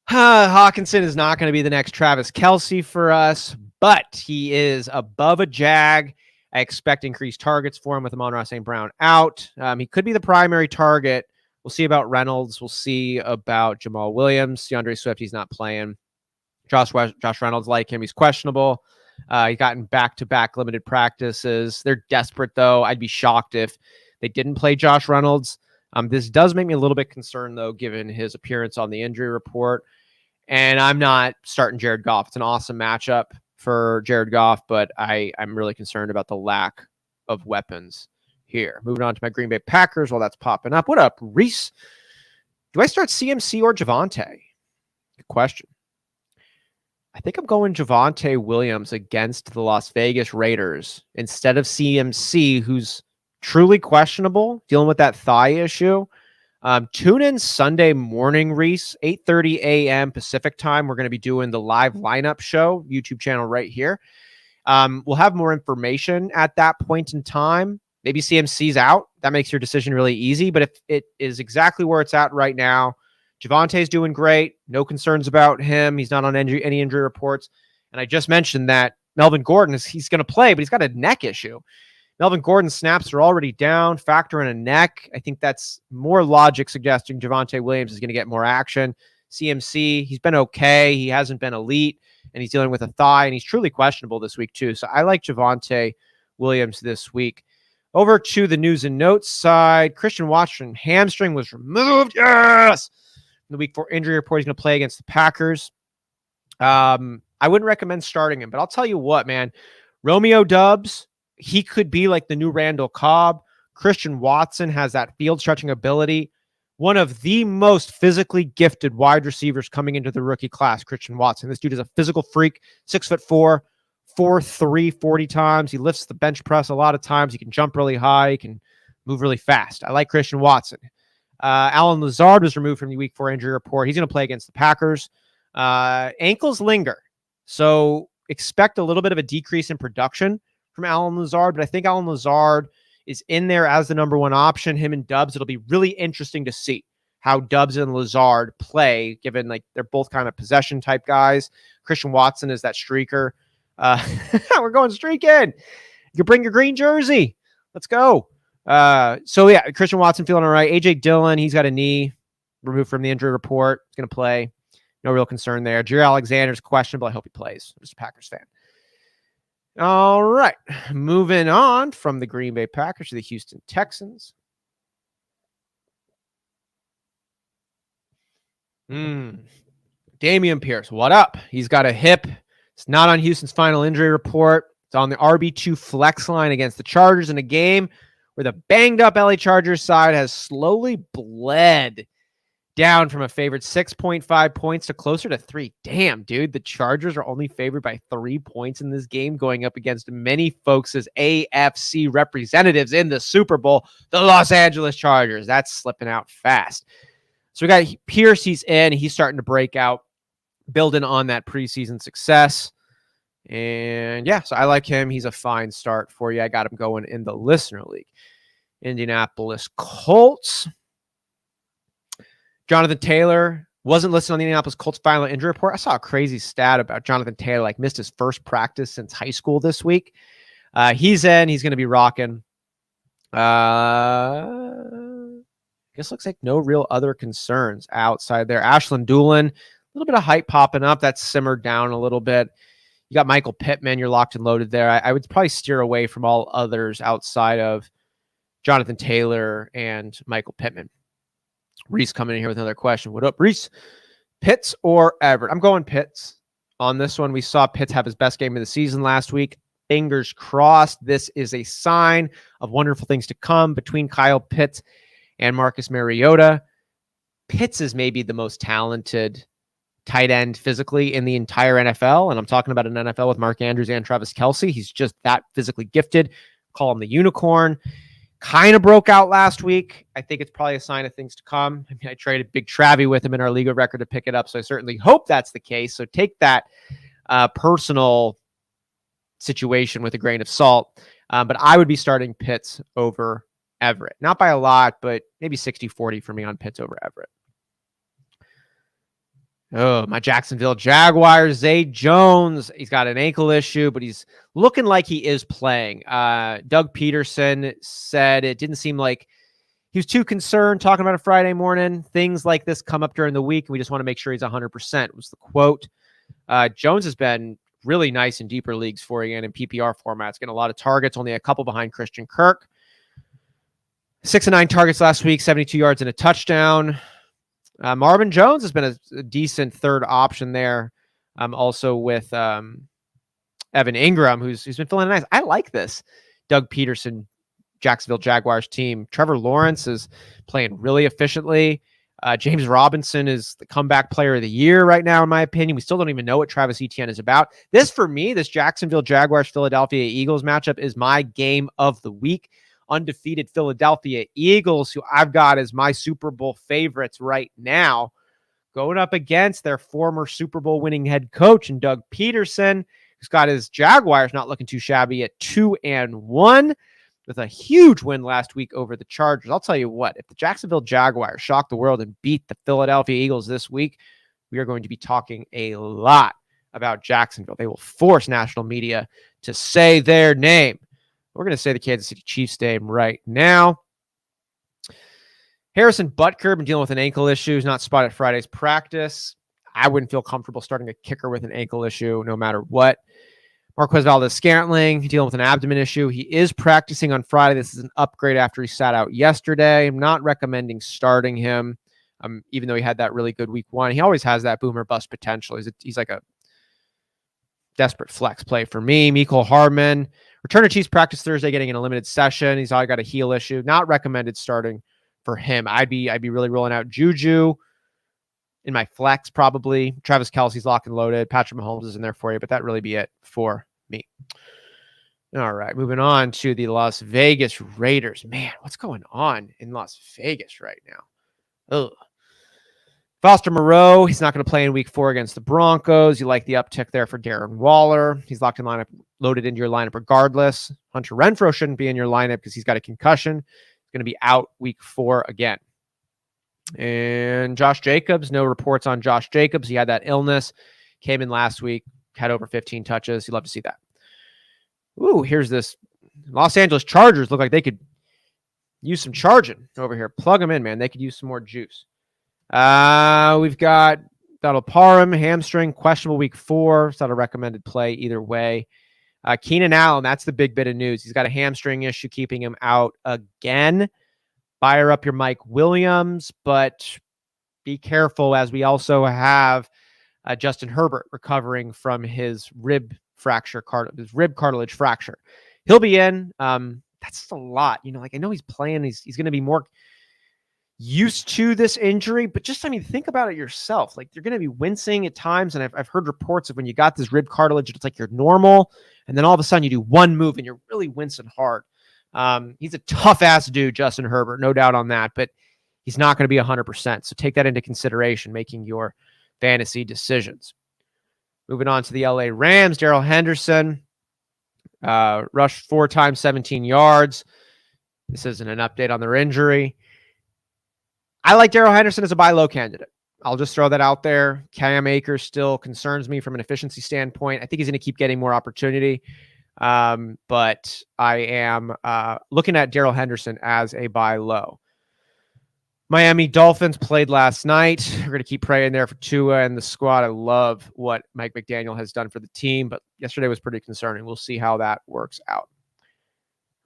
Hawkinson is not going to be the next Travis Kelce for us, but he is above a Jag. I expect increased targets for him with Amon-Ra St. Brown out. He could be the primary target. We'll see about Reynolds. We'll see about Jamal Williams. DeAndre Swift, he's not playing. Josh Reynolds, like him, he's questionable. He's gotten back-to-back limited practices. They're desperate, though. I'd be shocked if they didn't play Josh Reynolds. This does make me a little bit concerned, though, given his appearance on the injury report. And I'm not starting Jared Goff. It's an awesome matchup for Jared Goff, but I'm really concerned about the lack of weapons here. Moving on to my Green Bay Packers while that's popping up. What up, Reese? Do I start CMC or Javonte? Good question. I think I'm going Javonte Williams against the Las Vegas Raiders instead of CMC, who's truly questionable, dealing with that thigh issue. Tune in Sunday morning, Reese, 8:30 a.m. Pacific time. We're going to be doing the live lineup show, YouTube channel right here. We'll have more information at that point in time. Maybe CMC's out. That makes your decision really easy. But if it is exactly where it's at right now, Javonte's doing great. No concerns about him. He's not on any injury reports. And I just mentioned that Melvin Gordon, he's going to play, but he's got a neck issue. Melvin Gordon's snaps are already down. Factor in a neck. I think that's more logic suggesting Javonte Williams is going to get more action. CMC, he's been okay. He hasn't been elite, and he's dealing with a thigh, and he's truly questionable this week too. So I like Javonte Williams this week. Over to the news and notes side. Christian Watson hamstring was removed. Yes! In the week 4 injury report, he's going to play against the Packers. I wouldn't recommend starting him, but I'll tell you what, man. Romeo Doubs, he could be like the new Randall Cobb. Christian Watson has that field stretching ability. One of the most physically gifted wide receivers coming into the rookie class, Christian Watson. This dude is a physical freak, 6'4", 4.3 40 times. He lifts the bench press a lot of times. He can jump really high. He can move really fast. I like Christian Watson. Allen Lazard was removed from the week 4 injury report. He's going to play against the Packers. Ankles linger. So expect a little bit of a decrease in production from Allen Lazard, but I think Allen Lazard is in there as the number one option. Him and Dubs, it'll be really interesting to see how Dubs and Lazard play, given like they're both kind of possession type guys. Christian Watson is that streaker. We're going streaking. You can bring your green jersey. Let's go. So yeah, Christian Watson feeling all right. AJ Dillon, he's got a knee removed from the injury report. He's going to play. No real concern there. Jair Alexander's questionable. I hope he plays. I'm just a Packers fan. All right. Moving on from the Green Bay Packers to the Houston Texans. Damien Pierce, what up? He's got a hip. It's not on Houston's final injury report. It's on the RB2 flex line against the Chargers in a game where the banged up LA Chargers side has slowly bled down from a favorite 6.5 points to closer to 3. Damn, dude, the Chargers are only favored by 3 points in this game, going up against many folks' AFC representatives in the Super Bowl, the Los Angeles Chargers. That's slipping out fast. So we got Pierce, he's in, he's starting to break out, building on that preseason success. And yeah, so I like him. He's a fine start for you. I got him going in the Listener League. Indianapolis Colts. Jonathan Taylor wasn't listed on the Indianapolis Colts final injury report. I saw a crazy stat about Jonathan Taylor, like missed his first practice since high school this week. He's in. He's going to be rocking. Guess looks like no real other concerns outside there. Ashland Doolin, a little bit of hype popping up. That's simmered down a little bit. You got Michael Pittman. You're locked and loaded there. I would probably steer away from all others outside of Jonathan Taylor and Michael Pittman. Reese coming in here with another question. What up, Reese? Pitts or Everett? I'm going Pitts on this one. We saw Pitts have his best game of the season last week. Fingers crossed. This is a sign of wonderful things to come between Kyle Pitts and Marcus Mariota. Pitts is maybe the most talented tight end physically in the entire NFL. And I'm talking about an NFL with Mark Andrews and Travis Kelce. He's just that physically gifted. Call him the unicorn. Kind of broke out last week. I think it's probably a sign of things to come. I mean, I traded Big Travie with him in our league of record to pick it up, so I certainly hope that's the case. So take that personal situation with a grain of salt. But I would be starting Pitts over Everett. Not by a lot, but maybe 60-40 for me on Pitts over Everett. Oh, my Jacksonville Jaguars, Zay Jones. He's got an ankle issue, but he's looking like he is playing. Doug Peterson said it didn't seem like he was too concerned talking about a Friday morning. Things like this come up during the week, and we just want to make sure he's 100%, was the quote. Jones has been really nice in deeper leagues for you and in PPR formats. Getting a lot of targets, only a couple behind Christian Kirk. 6 of 9 targets last week, 72 yards and a touchdown. Marvin Jones has been a decent third option there. Also with Evan Ingram, who's been feeling nice. I like this Doug Peterson, Jacksonville Jaguars team. Trevor Lawrence is playing really efficiently. James Robinson is the comeback player of the year right now, in my opinion. We still don't even know what Travis Etienne is about. This, for me, this Jacksonville Jaguars Philadelphia Eagles matchup is my game of the week. Undefeated Philadelphia Eagles, who I've got as my Super Bowl favorites right now, going up against their former Super Bowl winning head coach and Doug Peterson, who's got his Jaguars not looking too shabby at 2-1 with a huge win last week over the Chargers. I'll tell you what, if the Jacksonville Jaguars shock the world and beat the Philadelphia Eagles this week, we are going to be talking a lot about Jacksonville. They will force national media to say their name. We're going to say the Kansas City Chiefs name right now. Harrison Butker been dealing with an ankle issue. He's not spotted Friday's practice. I wouldn't feel comfortable starting a kicker with an ankle issue no matter what. Marquez Valdez-Scantling dealing with an abdomen issue. He is practicing on Friday. This is an upgrade after he sat out yesterday. I'm not recommending starting him, even though he had that really good week 1. He always has that boomer bust potential. He's like a desperate flex play for me. Mecole Hardman. Return to Chiefs practice Thursday, getting in a limited session. He's already got a heel issue. Not recommended starting for him. I'd be really rolling out Juju in my flex probably. Travis Kelce's locked and loaded. Patrick Mahomes is in there for you, but that'd really be it for me. All right, moving on to the Las Vegas Raiders. Man, what's going on in Las Vegas right now? Ugh. Foster Moreau, he's not going to play in week 4 against the Broncos. You like the uptick there for Darren Waller. He's locked in lineup, loaded into your lineup regardless. Hunter Renfrow shouldn't be in your lineup because he's got a concussion. He's going to be out week 4 again. And Josh Jacobs, no reports on Josh Jacobs. He had that illness, came in last week, had over 15 touches. You'd love to see that. Ooh, here's this. Los Angeles Chargers look like they could use some charging over here. Plug them in, man. They could use some more juice. We've got Donald Parham, hamstring, questionable week 4. It's not a recommended play either way. Keenan Allen, that's the big bit of news. He's got a hamstring issue keeping him out again. Fire up your Mike Williams, but be careful as we also have Justin Herbert recovering from his rib cartilage fracture. He'll be in. That's a lot. I know he's playing. He's going to be more used to this injury, but just, think about it yourself. Like, you're going to be wincing at times. And I've heard reports of when you got this rib cartilage, it's like you're normal. And then all of a sudden you do one move and you're really wincing hard. He's a tough ass dude, Justin Herbert, no doubt on that, but he's not going to be 100%. So take that into consideration, making your fantasy decisions. Moving on to the LA Rams, Darrell Henderson, rushed 4 times, 17 yards. This isn't an update on their injury. I like Darrell Henderson as a buy low candidate. I'll just throw that out there. Cam Akers still concerns me from an efficiency standpoint. I think he's going to keep getting more opportunity. But I am looking at Darrell Henderson as a buy low. Miami Dolphins played last night. We're going to keep praying there for Tua and the squad. I love what Mike McDaniel has done for the team, but yesterday was pretty concerning. We'll see how that works out.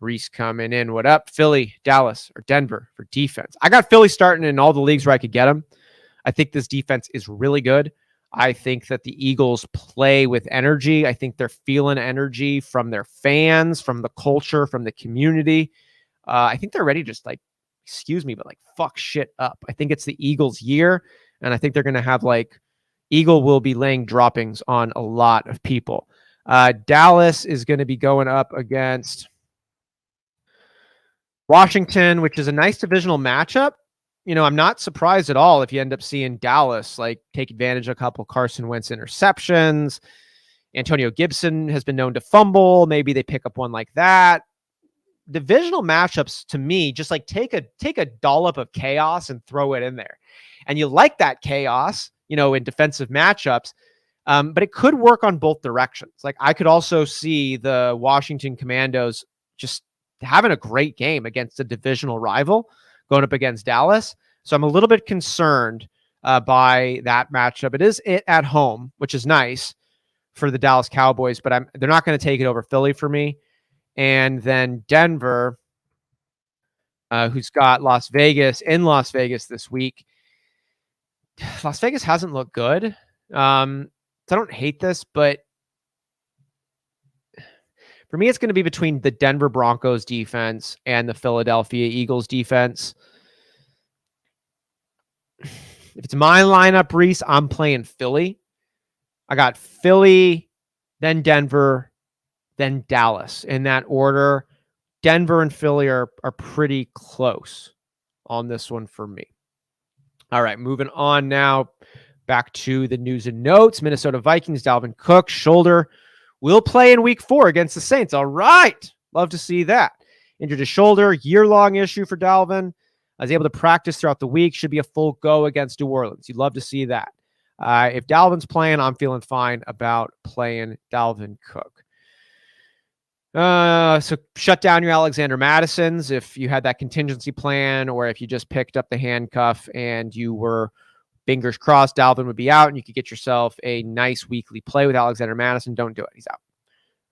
Reese coming in. What up? Philly, Dallas, or Denver for defense? I got Philly starting in all the leagues where I could get them. I think this defense is really good. I think that the Eagles play with energy. I think they're feeling energy from their fans, from the culture, from the community. I think they're ready to just fuck shit up. I think it's the Eagles' year, and I think they're going to have Eagle will be laying droppings on a lot of people. Dallas is going to be going up against Washington, which is a nice divisional matchup. I'm not surprised at all if you end up seeing Dallas take advantage of a couple Carson Wentz interceptions. Antonio Gibson has been known to fumble. Maybe they pick up one like that. Divisional matchups, to me, just take a dollop of chaos and throw it in there. And you like that chaos, in defensive matchups. But it could work on both directions. I could also see the Washington Commandos just having a great game against a divisional rival going up against Dallas. So I'm a little bit concerned by that matchup. It is at home, which is nice for the Dallas Cowboys, but they're not going to take it over Philly for me. And then Denver, who's got Las Vegas this week. Las Vegas hasn't looked good. So I don't hate this, but for me, it's going to be between the Denver Broncos defense and the Philadelphia Eagles defense. If it's my lineup, Reese, I'm playing Philly. I got Philly, then Denver, then Dallas. In that order, Denver and Philly are pretty close on this one for me. All right, moving on now. Back to the news and notes. Minnesota Vikings, Dalvin Cook, shoulder, will play in week 4 against the Saints. All right. Love to see that. Injured his shoulder, year-long issue for Dalvin. I was able to practice throughout the week. Should be a full go against New Orleans. You'd love to see that. If Dalvin's playing, I'm feeling fine about playing Dalvin Cook. So shut down your Alexander Madisons if you had that contingency plan, or if you just picked up the handcuff and you were fingers crossed Dalvin would be out and you could get yourself a nice weekly play with Alexander Madison. Don't do it. He's out.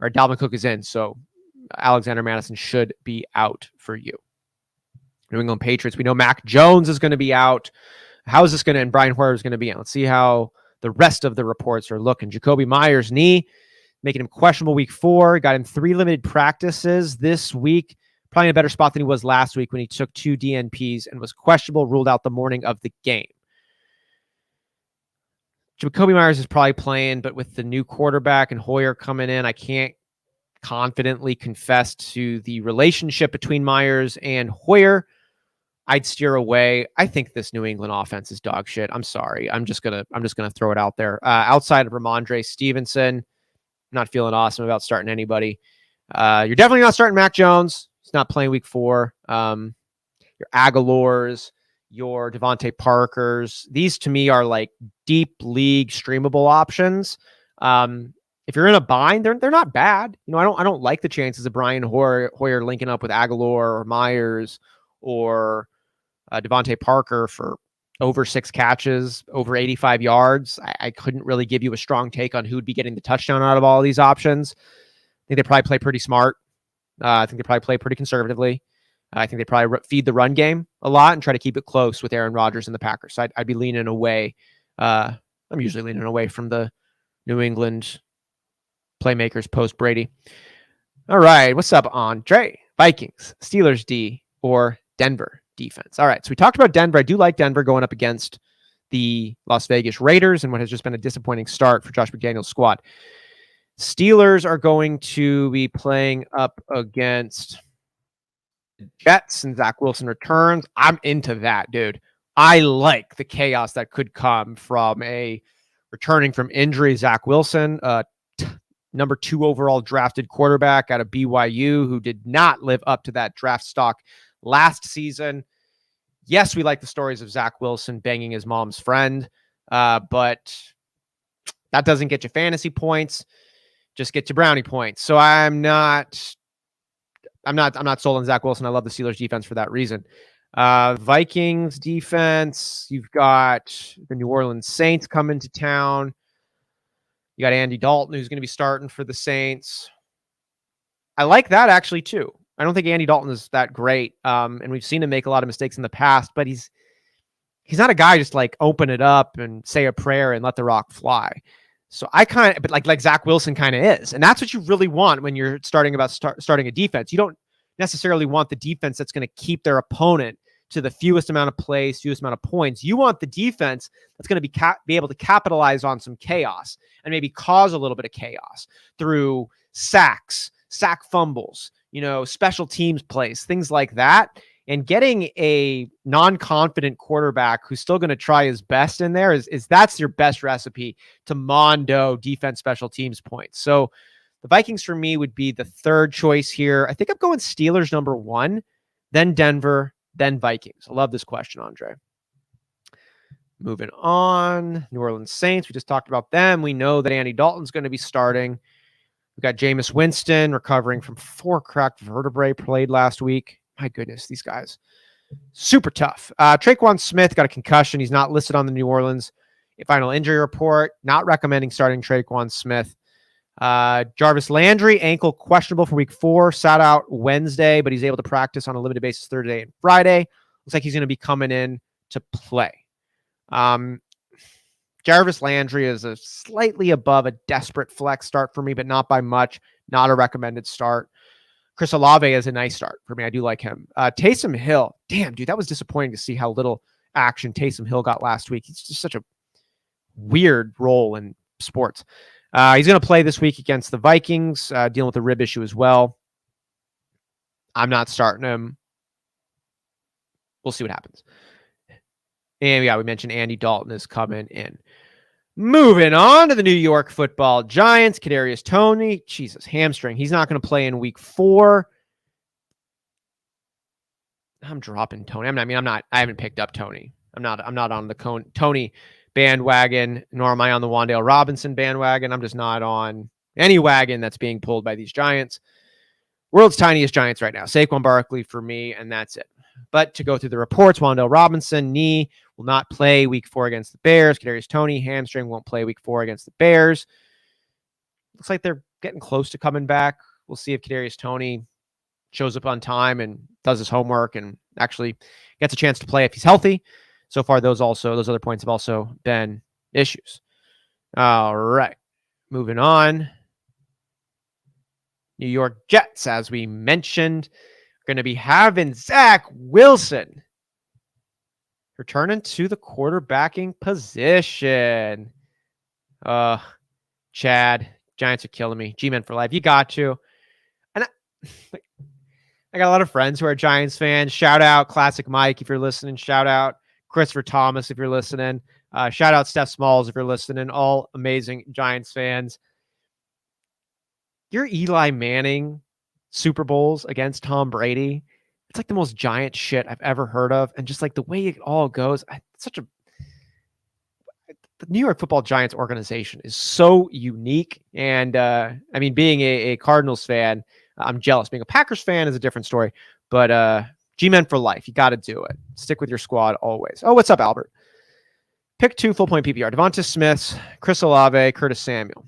Or Dalvin Cook is in, so Alexander Madison should be out for you. New England Patriots, we know Mac Jones is going to be out. How is this going to, and Brian Hoyer is going to be out. Let's see how the rest of the reports are looking. Jacoby Myers' knee, making him questionable week 4. Got him 3 limited practices this week. Probably in a better spot than he was last week when he took 2 DNPs and was questionable, ruled out the morning of the game. Jacoby Myers is probably playing, but with the new quarterback and Hoyer coming in, I can't confidently confessed to the relationship between Myers and Hoyer, I'd steer away. I think this New England offense is dog shit. I'm sorry. I'm just gonna throw it out there. Outside of Ramondre Stevenson, not feeling awesome about starting anybody. You're definitely not starting Mac Jones. He's not playing week 4. Your Aguilars, your Devontae Parkers. These to me are like deep league streamable options. If you're in a bind, they're not bad. You know, I don't like the chances of Brian Hoyer linking up with Aguilar or Myers or Devontae Parker for over 6 catches, over 85 yards. I couldn't really give you a strong take on who'd be getting the touchdown out of all of these options. I think they probably play pretty smart. I think they probably play pretty conservatively. I think they probably feed the run game a lot and try to keep it close with Aaron Rodgers and the Packers. So I'd be leaning away. I'm usually leaning away from the New England playmakers post Brady. All right. What's up, Andre? Vikings, Steelers D, or Denver defense? All right. So we talked about Denver. I do like Denver going up against the Las Vegas Raiders and what has just been a disappointing start for Josh McDaniel's squad. Steelers are going to be playing up against the Jets, and Zach Wilson returns. I'm into that, dude. I like the chaos that could come from a returning from injury Zach Wilson, number 2 overall drafted quarterback out of BYU who did not live up to that draft stock last season. Yes, we like the stories of Zach Wilson banging his mom's friend, but that doesn't get you fantasy points. Just get you brownie points. So I'm not sold on Zach Wilson. I love the Steelers defense for that reason. Vikings defense, you've got the New Orleans Saints coming to town. You got Andy Dalton, who's going to be starting for the Saints. I like that actually too. I don't think Andy Dalton is that great. And we've seen him make a lot of mistakes in the past, but he's not a guy just like open it up and say a prayer and let the rock fly. So but like Zach Wilson kind of is. And that's what you really want when you're starting a defense. You don't necessarily want the defense that's going to keep their opponent to the fewest amount of plays, fewest amount of points. You want the defense that's going to be able to capitalize on some chaos and maybe cause a little bit of chaos through sack fumbles, special teams plays, things like that. And getting a non-confident quarterback who's still going to try his best in there is that's your best recipe to mondo defense special teams points. So the Vikings for me would be the third choice here. I think I'm going Steelers number 1, then Denver, then Vikings. I love this question, Andre. Moving on, New Orleans Saints. We just talked about them. We know that Andy Dalton's going to be starting. We've got Jameis Winston recovering from 4 cracked vertebrae, played last week. My goodness, these guys. Super tough. Traquan Smith got a concussion. He's not listed on the New Orleans final injury report. Not recommending starting Traquan Smith. Jarvis Landry, ankle questionable for week 4. Sat out Wednesday, but he's able to practice on a limited basis Thursday and Friday. Looks like he's going to be coming in to play. Jarvis Landry is a slightly above a desperate flex start for me, but not by much. Not a recommended start. Chris Olave is a nice start for me. I do like him. Taysom Hill. Damn, dude, that was disappointing to see how little action Taysom Hill got last week. He's just such a weird role in sports. He's going to play this week against the Vikings, dealing with a rib issue as well. I'm not starting him. We'll see what happens. And we mentioned Andy Dalton is coming in. Moving on to the New York Football Giants, Kadarius Toney. Jesus, hamstring. He's not going to play in week 4. I'm dropping Toney. I haven't picked up Toney. I'm not on the Toney bandwagon, nor am I on the Wan'Dale Robinson bandwagon. I'm just not on any wagon that's being pulled by these Giants. World's tiniest Giants right now. Saquon Barkley for me, and that's it. But to go through the reports, Wan'Dale Robinson, knee, will not play week 4 against the Bears. Kadarius Toney, hamstring, won't play week 4 against the Bears. Looks like they're getting close to coming back. We'll see if Kadarius Toney shows up on time and does his homework and actually gets a chance to play if he's healthy. So far, those other points have also been issues. All right. Moving on. New York Jets, as we mentioned, are going to be having Zach Wilson returning to the quarterbacking position. Chad, Giants are killing me. G-Men for life. You got to. I got a lot of friends who are Giants fans. Shout out Classic Mike if you're listening. Shout out Christopher Thomas if you're listening. Shout out Steph Smalls if you're listening. All amazing Giants fans. Your Eli Manning Super Bowls against Tom Brady, it's like the most Giant shit I've ever heard of. And just like the way it all goes, the New York Football Giants organization is so unique. And I mean, being a Cardinals fan, I'm jealous. Being a Packers fan is a different story, but G-Men for life. You got to do it. Stick with your squad always. Oh, what's up, Albert? Pick 2 full point PPR. Devonta Smith, Chris Olave, Curtis Samuel.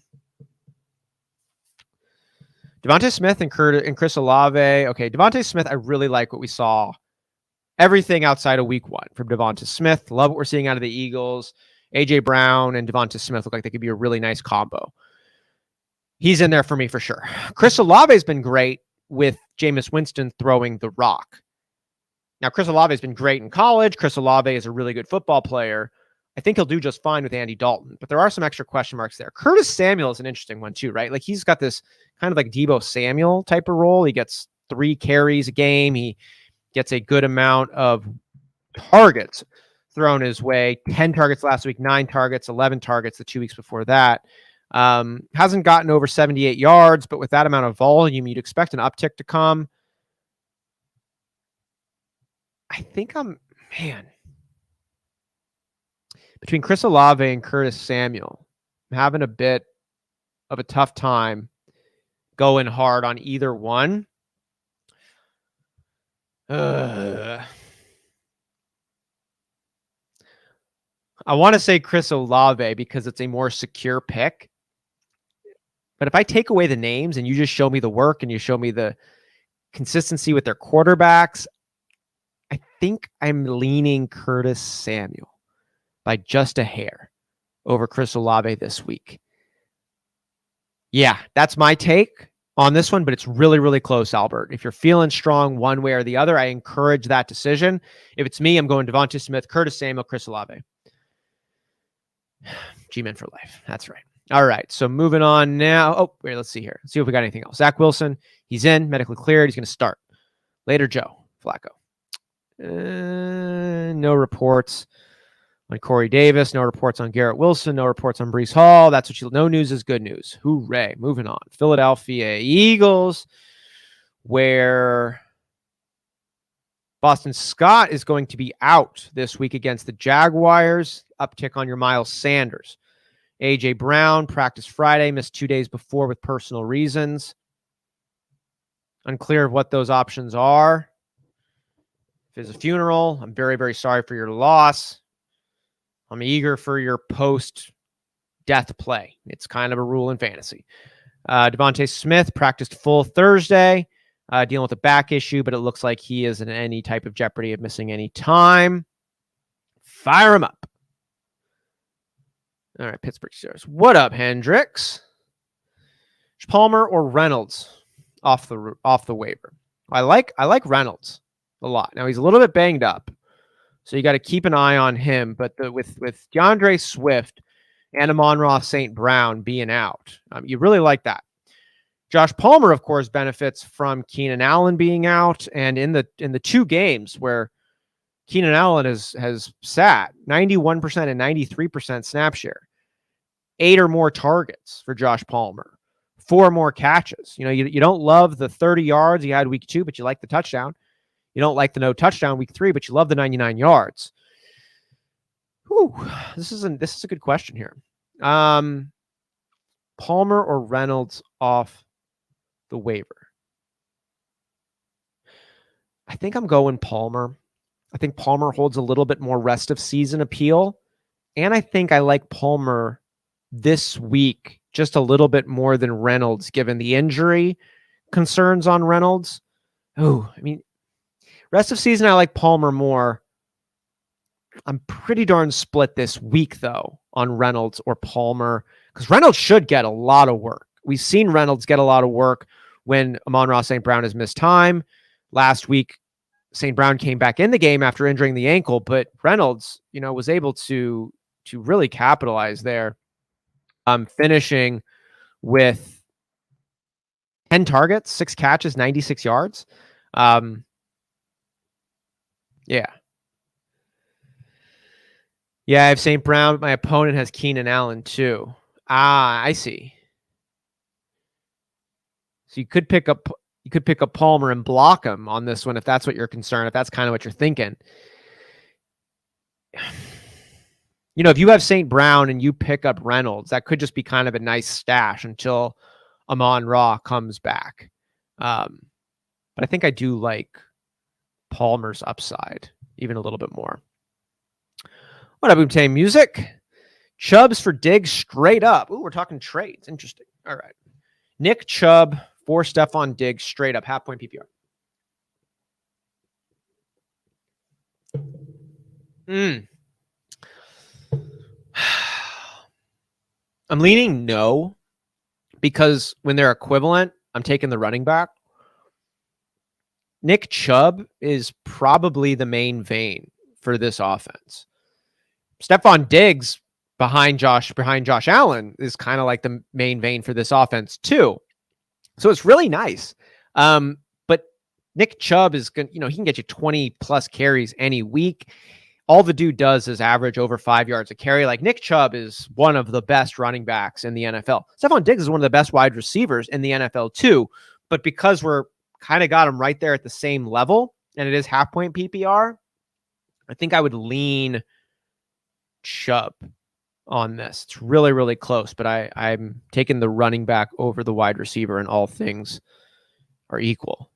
Devonta Smith and Chris Olave. Okay, Devonta Smith, I really like what we saw. Everything outside of week 1 from Devonta Smith. Love what we're seeing out of the Eagles. A.J. Brown and Devonta Smith look like they could be a really nice combo. He's in there for me for sure. Chris Olave has been great with Jameis Winston throwing the rock. Now, Chris Olave has been great in college. Chris Olave is a really good football player. I think he'll do just fine with Andy Dalton, but there are some extra question marks there. Curtis Samuel is an interesting one too, right? Like he's got this kind of like Deebo Samuel type of role. He gets 3 carries a game. He gets a good amount of targets thrown his way. 10 targets last week, 9 targets, 11 targets the 2 weeks before that. Hasn't gotten over 78 yards, but with that amount of volume, you'd expect an uptick to come. I think between Chris Olave and Curtis Samuel, I'm having a bit of a tough time going hard on either one. I want to say Chris Olave because it's a more secure pick. But if I take away the names and you just show me the work and you show me the consistency with their quarterbacks, I think I'm leaning Curtis Samuel by just a hair over Chris Olave this week. Yeah, that's my take on this one, but it's really, really close, Albert. If you're feeling strong one way or the other, I encourage that decision. If it's me, I'm going Devonta Smith, Curtis Samuel, Chris Olave. G-Men for life. That's right. All right. So moving on now. Oh, wait, let's see here. Let's see if we got anything else. Zach Wilson, he's in, medically cleared. He's going to start. Later, Joe Flacco. No reports on Corey Davis. No reports on Garrett Wilson. No reports on Breece Hall. That's what no news is good news. Hooray. Moving on. Philadelphia Eagles, where Boston Scott is going to be out this week against the Jaguars. Uptick on your Miles Sanders. A.J. Brown practiced Friday, missed 2 days before with personal reasons. Unclear of what those options are. If it's a funeral, I'm very, very sorry for your loss. I'm eager for your post-death play. It's kind of a rule in fantasy. Devonta Smith practiced full Thursday, dealing with a back issue, but it looks like he is in any type of jeopardy of missing any time. Fire him up. All right, Pittsburgh Steelers. What up, Hendricks? Palmer or Reynolds off the waiver? I like Reynolds a lot. Now he's a little bit banged up, so you got to keep an eye on him. But with DeAndre Swift and Amon-Ra St. Brown being out, you really like that. Josh Palmer, of course, benefits from Keenan Allen being out, and in the 2 games where Keenan Allen has sat 91% and 93% snap share, 8 or more targets for Josh Palmer, 4 more catches. You know, you don't love the 30 yards he had week 2, but you like the touchdown. You don't like the no touchdown week 3, but you love the 99 yards. Whew, this is a good question here. Palmer or Reynolds off the waiver? I think I'm going Palmer. I think Palmer holds a little bit more rest of season appeal. And I think I like Palmer this week just a little bit more than Reynolds, given the injury concerns on Reynolds. Oh, I mean, rest of season, I like Palmer more. I'm pretty darn split this week, though, on Reynolds or Palmer, because Reynolds should get a lot of work. We've seen Reynolds get a lot of work when Amon-Ra St. Brown has missed time. Last week, St. Brown came back in the game after injuring the ankle, but Reynolds, was able to really capitalize there. Finishing with 10 targets, 6 catches, 96 yards. Yeah. Yeah, I have St. Brown, but my opponent has Keenan Allen too. I see. So you could pick up Palmer and block him on this one if that's what you're concerned, if that's kind of what you're thinking. If you have St. Brown and you pick up Reynolds, that could just be kind of a nice stash until Amon-Ra comes back. But I think I do like Palmer's upside even a little bit more. What up, Boomtang Music? Chubbs for Diggs straight up. Ooh, we're talking trades. Interesting. All right. Nick Chubb for Stephon Diggs straight up. Half point PPR. I'm leaning no, because when they're equivalent, I'm taking the running back. Nick Chubb is probably the main vein for this offense. Stephon Diggs behind Josh Allen is kind of like the main vein for this offense too. So it's really nice. But Nick Chubb is going, he can get you 20 plus carries any week. All the dude does is average over 5 yards a carry. Like, Nick Chubb is one of the best running backs in the NFL. Stephon Diggs is one of the best wide receivers in the NFL too. But because we're kind of got him right there at the same level, and it is half point PPR, I think I would lean Chubb on this. It's really, really close, but I'm taking the running back over the wide receiver, and all things are equal.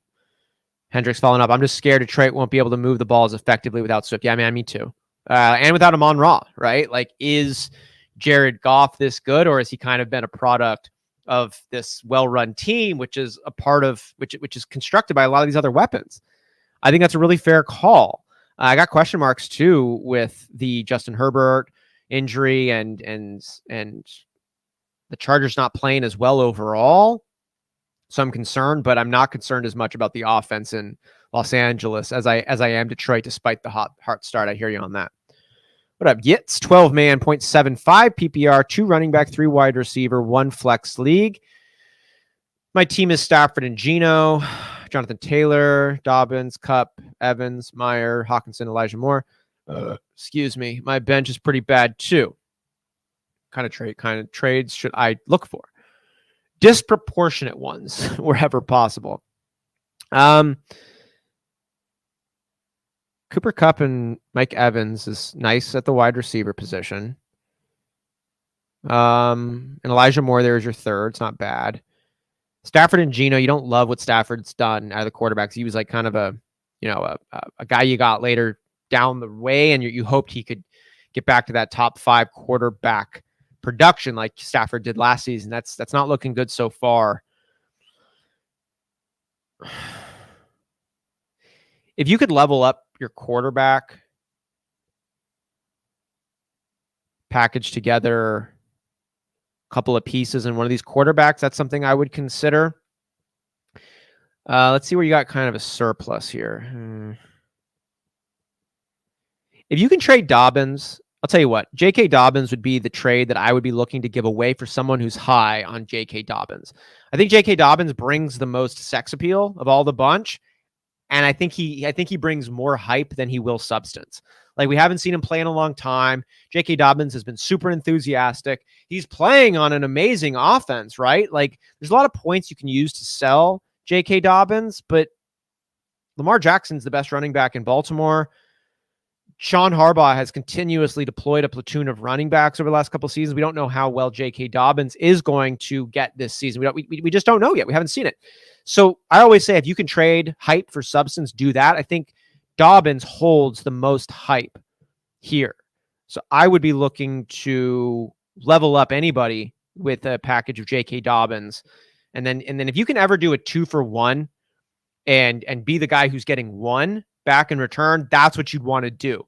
Hendricks following up. I'm just scared Detroit won't be able to move the ball as effectively without Swift. Yeah, man, me too. And without Amon-Ra, right? Like, is Jared Goff this good, or has he kind of been a product of this well-run team, which is a part of which is constructed by a lot of these other weapons? I think that's a really fair call. I got question marks too with the Justin Herbert injury and the Chargers not playing as well overall. So I'm concerned, but I'm not concerned as much about the offense in Los Angeles as I am Detroit, despite the hot start. I hear you on that. What up, Yitz? 12-man, 0.75 PPR, 2 running back, 3 wide receiver, 1 flex league. My team is Stafford and Geno, Jonathan Taylor, Dobbins, Kupp, Evans, Meyer, Hawkinson, Elijah Moore. Excuse me. My bench is pretty bad too. Kind of trades should I look for? Disproportionate ones wherever possible. Cooper Kupp and Mike Evans is nice at the wide receiver position. And Elijah Moore there is your third. It's not bad. Stafford and Geno, you don't love what Stafford's done out of the quarterbacks. He was like kind of a guy you got later down the way, and you hoped he could get back to that top 5 quarterback production like Stafford did last season. That's not looking good so far. If you could level up your quarterback, package together a couple of pieces in one of these quarterbacks, that's something I would consider. Let's see where you got kind of a surplus here. If you can trade Dobbins, I'll tell you what, J.K. Dobbins would be the trade that I would be looking to give away for someone who's high on J.K. Dobbins. I think J.K. Dobbins brings the most sex appeal of all the bunch, and I think he brings more hype than he will substance. Like, we haven't seen him play in a long time. J.K. Dobbins has been super enthusiastic. He's playing on an amazing offense, right? Like, there's a lot of points you can use to sell J.K. Dobbins, but Lamar Jackson's the best running back in Baltimore. Sean Harbaugh has continuously deployed a platoon of running backs over the last couple of seasons. We don't know how well J.K. Dobbins is going to get this season. We just don't know yet. We haven't seen it. So I always say, if you can trade hype for substance, do that. I think Dobbins holds the most hype here. So I would be looking to level up anybody with a package of J.K. Dobbins. And then if you can ever do a 2-for-1 and be the guy who's getting 1 back in return, that's what you'd want to do.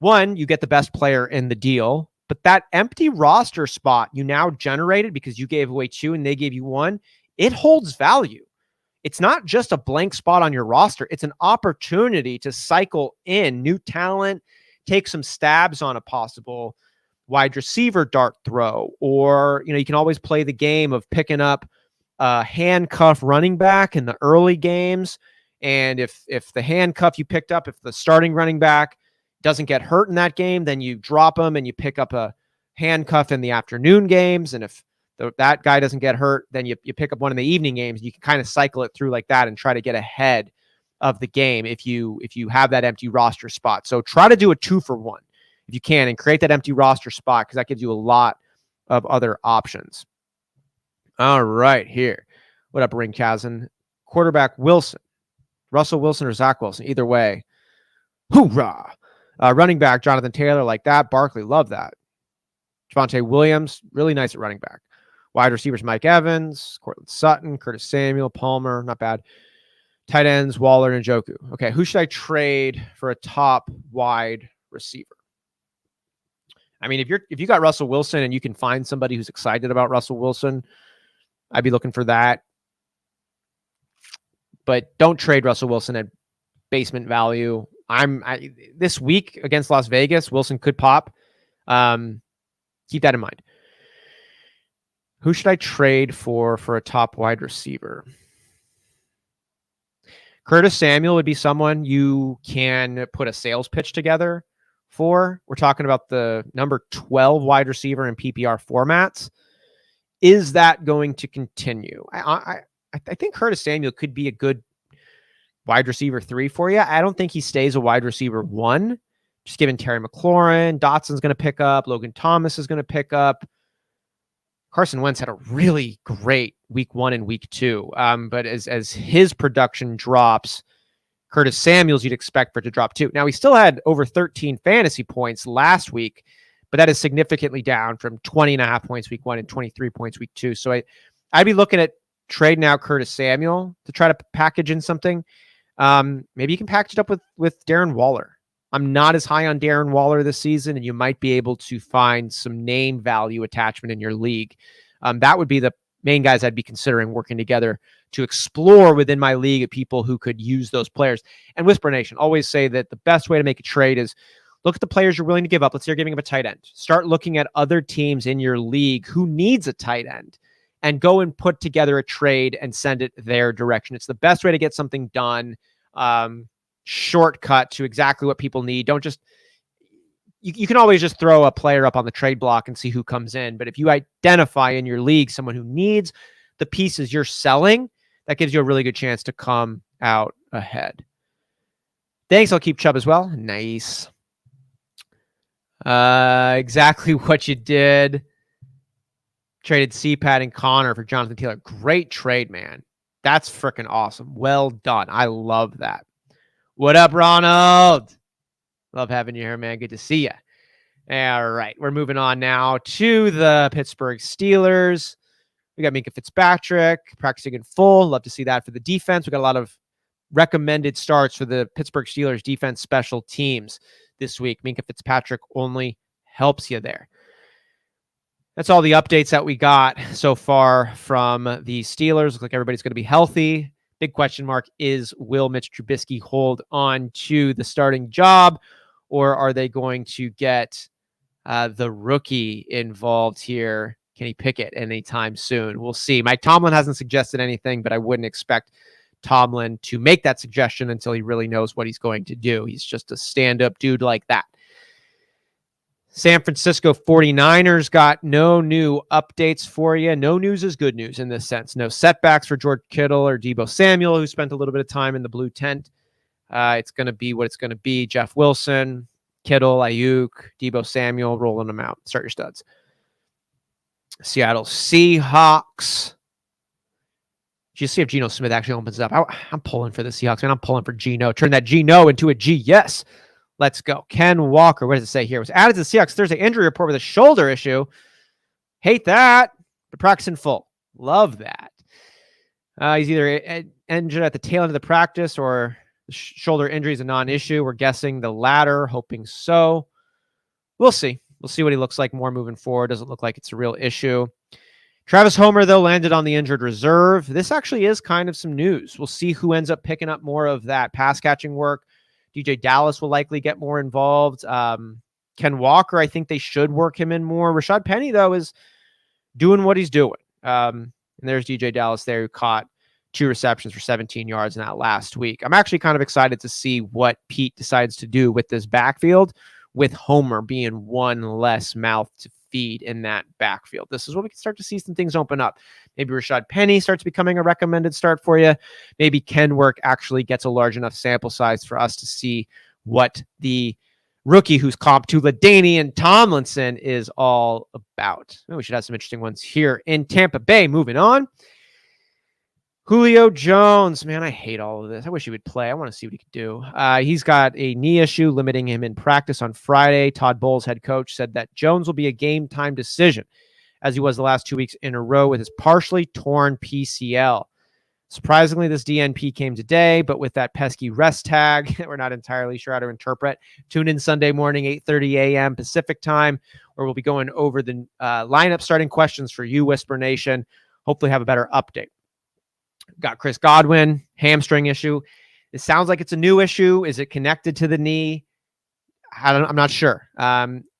1, you get the best player in the deal, but that empty roster spot you now generated because you gave away 2 and they gave you 1, it holds value. It's not just a blank spot on your roster. It's an opportunity to cycle in new talent, take some stabs on a possible wide receiver dart throw, or, you can always play the game of picking up handcuff running back in the early games. And if the handcuff you picked up, if the starting running back doesn't get hurt in that game, then you drop him and you pick up a handcuff in the afternoon games. And if that guy doesn't get hurt, then you pick up one in the evening games. You can kind of cycle it through like that and try to get ahead of the game if you have that empty roster spot. So try to do a 2-for-1 if you can and create that empty roster spot, because that gives you a lot of other options. All right, here. What up, Ring Chasm? Quarterback Wilson. Russell Wilson or Zach Wilson, either way. Hoorah! Running back Jonathan Taylor, like that. Barkley, love that. Javonte Williams, really nice at running back. Wide receivers Mike Evans, Cortland Sutton, Curtis Samuel, Palmer, not bad. Tight ends Waller and Njoku. Okay, who should I trade for a top wide receiver? I mean, if you got Russell Wilson and you can find somebody who's excited about Russell Wilson, I'd be looking for that. But don't trade Russell Wilson at basement value. This week against Las Vegas, Wilson could pop. Keep that in mind. Who should I trade for a top wide receiver? Curtis Samuel would be someone you can put a sales pitch together for. We're talking about the number 12 wide receiver in PPR formats. Is that going to continue? I think Curtis Samuel could be a good wide receiver 3 for you. I don't think he stays a wide receiver 1, just given Terry McLaurin. Dotson's going to pick up. Logan Thomas is going to pick up. Carson Wentz had a really great week 1 and week 2. But as his production drops, Curtis Samuel's you'd expect for it to drop too. Now, he still had over 13 fantasy points last week, but that is significantly down from 20.5 points week 1 and 23 points week 2. So I'd be looking at trading out Curtis Samuel to try to package in something. Maybe you can package it up with Darren Waller. I'm not as high on Darren Waller this season, and you might be able to find some name value attachment in your league. That would be the main guys I'd be considering working together to explore within my league of people who could use those players. And Whisper Nation, always say that the best way to make a trade is look at the players you're willing to give up. Let's say you're giving up a tight end. Start looking at other teams in your league who needs a tight end, and go and put together a trade and send it their direction. It's the best way to get something done. Shortcut to exactly what people need. Don't just, you can always just throw a player up on the trade block and see who comes in. But if you identify in your league someone who needs the pieces you're selling, that gives you a really good chance to come out ahead. Thanks. I'll keep Chubb as well. Nice. Exactly what you did. Traded CPAT and Connor for Jonathan Taylor. Great trade, man. That's freaking awesome. Well done. I love that. What up, Ronald? Love having you here, man. Good to see you. All right. We're moving on now to the Pittsburgh Steelers. We got Minkah Fitzpatrick practicing in full. Love to see that for the defense. We got a lot of recommended starts for the Pittsburgh Steelers defense special teams this week. Minkah Fitzpatrick only helps you there. That's all the updates that we got so far from the Steelers. Looks like everybody's going to be healthy. Big question mark is, will Mitch Trubisky hold on to the starting job, or are they going to get the rookie involved here? Kenny Pickett anytime soon? We'll see. Mike Tomlin hasn't suggested anything, but I wouldn't expect Tomlin to make that suggestion until he really knows what he's going to do. He's just a stand-up dude like that. San Francisco 49ers got no new updates for you. No news is good news in this sense. No setbacks for George Kittle or Deebo Samuel, who spent a little bit of time in the blue tent. It's going to be what it's going to be. Jeff Wilson, Kittle, Ayuk, Deebo Samuel, rolling them out. Start your studs. Seattle Seahawks. Did you see if Geno Smith actually opens up? I'm pulling for the Seahawks, man. I'm pulling for Geno. Turn that Geno into a G. Yes. Let's go. Ken Walker, what does it say here? Was added to the Seahawks Thursday injury report with a shoulder issue. Hate that. But practicing full. Love that. He's either injured at the tail end of the practice or the shoulder injury is a non-issue. We're guessing the latter, hoping so. We'll see. We'll see what he looks like more moving forward. Doesn't look like it's a real issue. Travis Homer, though, landed on the injured reserve. This actually is kind of some news. We'll see who ends up picking up more of that pass catching work. DJ Dallas will likely get more involved. Ken Walker, I think they should work him in more. Rashad Penny, though, is doing what he's doing. And And there's DJ Dallas there, who caught 2 receptions for 17 yards in that last week. I'm actually kind of excited to see what Pete decides to do with this backfield, with Homer being one less mouth to feed in that backfield. This is where we can start to see some things open up. Maybe Rashad Penny starts becoming a recommended start for you. Maybe Ken Work actually gets a large enough sample size for us to see what the rookie who's comped to LaDainian Tomlinson is all about. We should have some interesting ones here in Tampa Bay. Moving on. Julio Jones, man, I hate all of this. I wish he would play. I want to see what he could do. He's got a knee issue limiting him in practice on Friday. Todd Bowles, head coach, said that Jones will be a game-time decision, as he was the last 2 weeks in a row with his partially torn PCL. Surprisingly, this DNP came today, but with that pesky rest tag, we're not entirely sure how to interpret. Tune in Sunday morning, 8:30 a.m. Pacific time, where we'll be going over the lineup starting questions for you, Whisper Nation. Hopefully have a better update. Got Chris Godwin, hamstring issue. It sounds like it's a new issue. Is it connected to the knee? I'm not sure.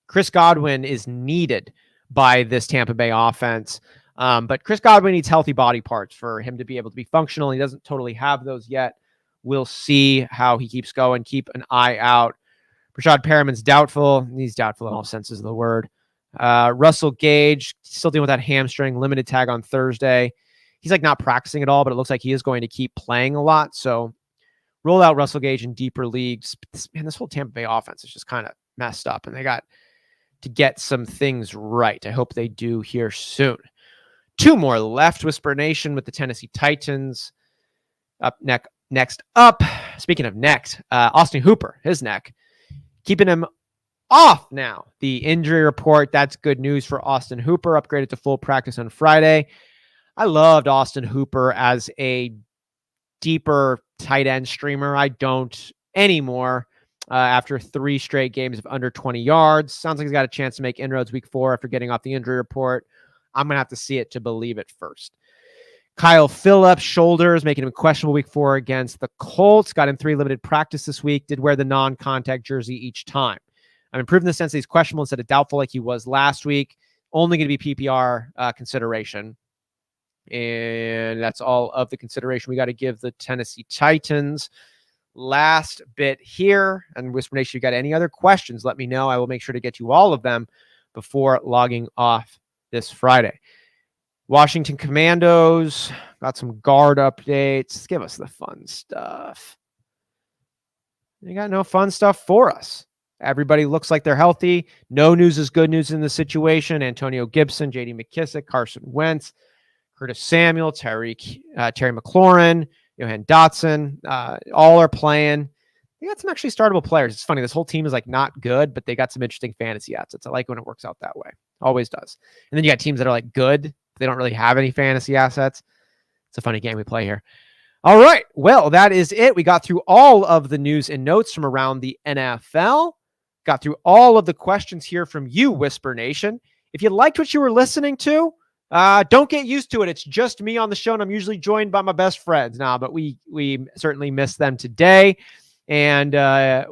Chris Godwin is needed by this Tampa Bay offense. But Chris Godwin needs healthy body parts for him to be able to be functional. He doesn't totally have those yet. We'll see how he keeps going. Keep an eye out. Rashad Perriman's doubtful. He's doubtful in all senses of the word. Russell Gage, still dealing with that hamstring, limited tag on Thursday. He's like not practicing at all, but it looks like he is going to keep playing a lot. So roll out Russell Gage in deeper leagues. Man, this whole Tampa Bay offense is just kind of messed up, and they got to get some things right. I hope they do here soon. 2 more left. Whisper Nation with the Tennessee Titans. Next up, speaking of next, Austin Hooper, his neck, keeping him off now. The injury report, that's good news for Austin Hooper, upgraded to full practice on Friday. I loved Austin Hooper as a deeper tight end streamer. I don't anymore after 3 straight games of under 20 yards. Sounds like he's got a chance to make inroads week 4 after getting off the injury report. I'm going to have to see it to believe it first. Kyle Phillips, shoulders, making him questionable week 4 against the Colts. Got in 3 limited practice this week. Did wear the non-contact jersey each time. I'm improving in the sense that he's questionable instead of doubtful like he was last week. Only going to be PPR consideration. And that's all of the consideration we got to give the Tennessee Titans. Last bit here. And Whisper Nation, if you got any other questions, let me know. I will make sure to get you all of them before logging off this Friday. Washington Commandos, got some guard updates. Give us the fun stuff. You got no fun stuff for us. Everybody looks like they're healthy. No news is good news in the situation. Antonio Gibson, J.D. McKissick, Carson Wentz, Curtis Samuel, Terry McLaurin, Johan Dotson, all are playing. They got some actually startable players. It's funny. This whole team is like not good, but they got some interesting fantasy assets. I like when it works out that way. Always does. And then you got teams that are like good. They don't really have any fantasy assets. It's a funny game we play here. All right. Well, that is it. We got through all of the news and notes from around the NFL. Got through all of the questions here from you, Whisper Nation. If you liked what you were listening to, don't get used to it. It's just me on the show, and I'm usually joined by my best friends. But we certainly miss them today, and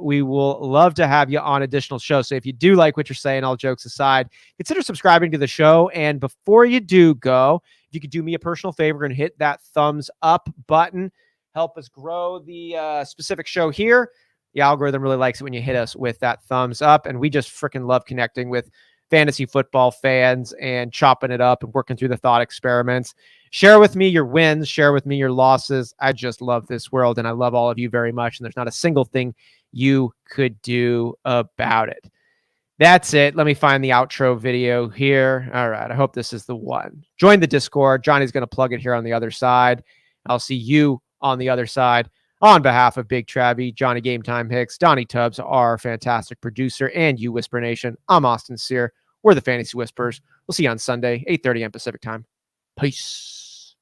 we will love to have you on additional shows. So if you do like what you're saying, all jokes aside, consider subscribing to the show. And before you do go, if you could do me a personal favor and hit that thumbs up button, help us grow the specific show here. The algorithm really likes it when you hit us with that thumbs up, and we just freaking love connecting with fantasy football fans and chopping it up and working through the thought experiments. Share with me your wins. Share with me your losses. I just love this world, and I love all of you very much, and there's not a single thing you could do about it. That's it. Let me find the outro video here. All right. I hope this is the one. Join the Discord. Johnny's going to plug it here on the other side. I'll see you on the other side. On behalf of Big Travie, Johnny Game Time Hicks, Donnie Tubbs, our fantastic producer, and you, Whisper Nation, I'm Austin Sear. We're the Fantasy Whispers. We'll see you on Sunday, 8:30 a.m. Pacific time. Peace.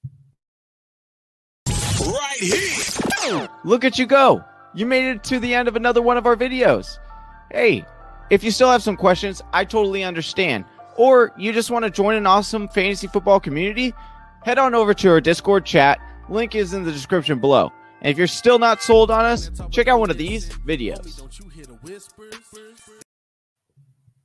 Right here. Look at you go. You made it to the end of another one of our videos. Hey, if you still have some questions, I totally understand. Or you just want to join an awesome fantasy football community, head on over to our Discord chat. Link is in the description below. And if you're still not sold on us, check out one of these videos.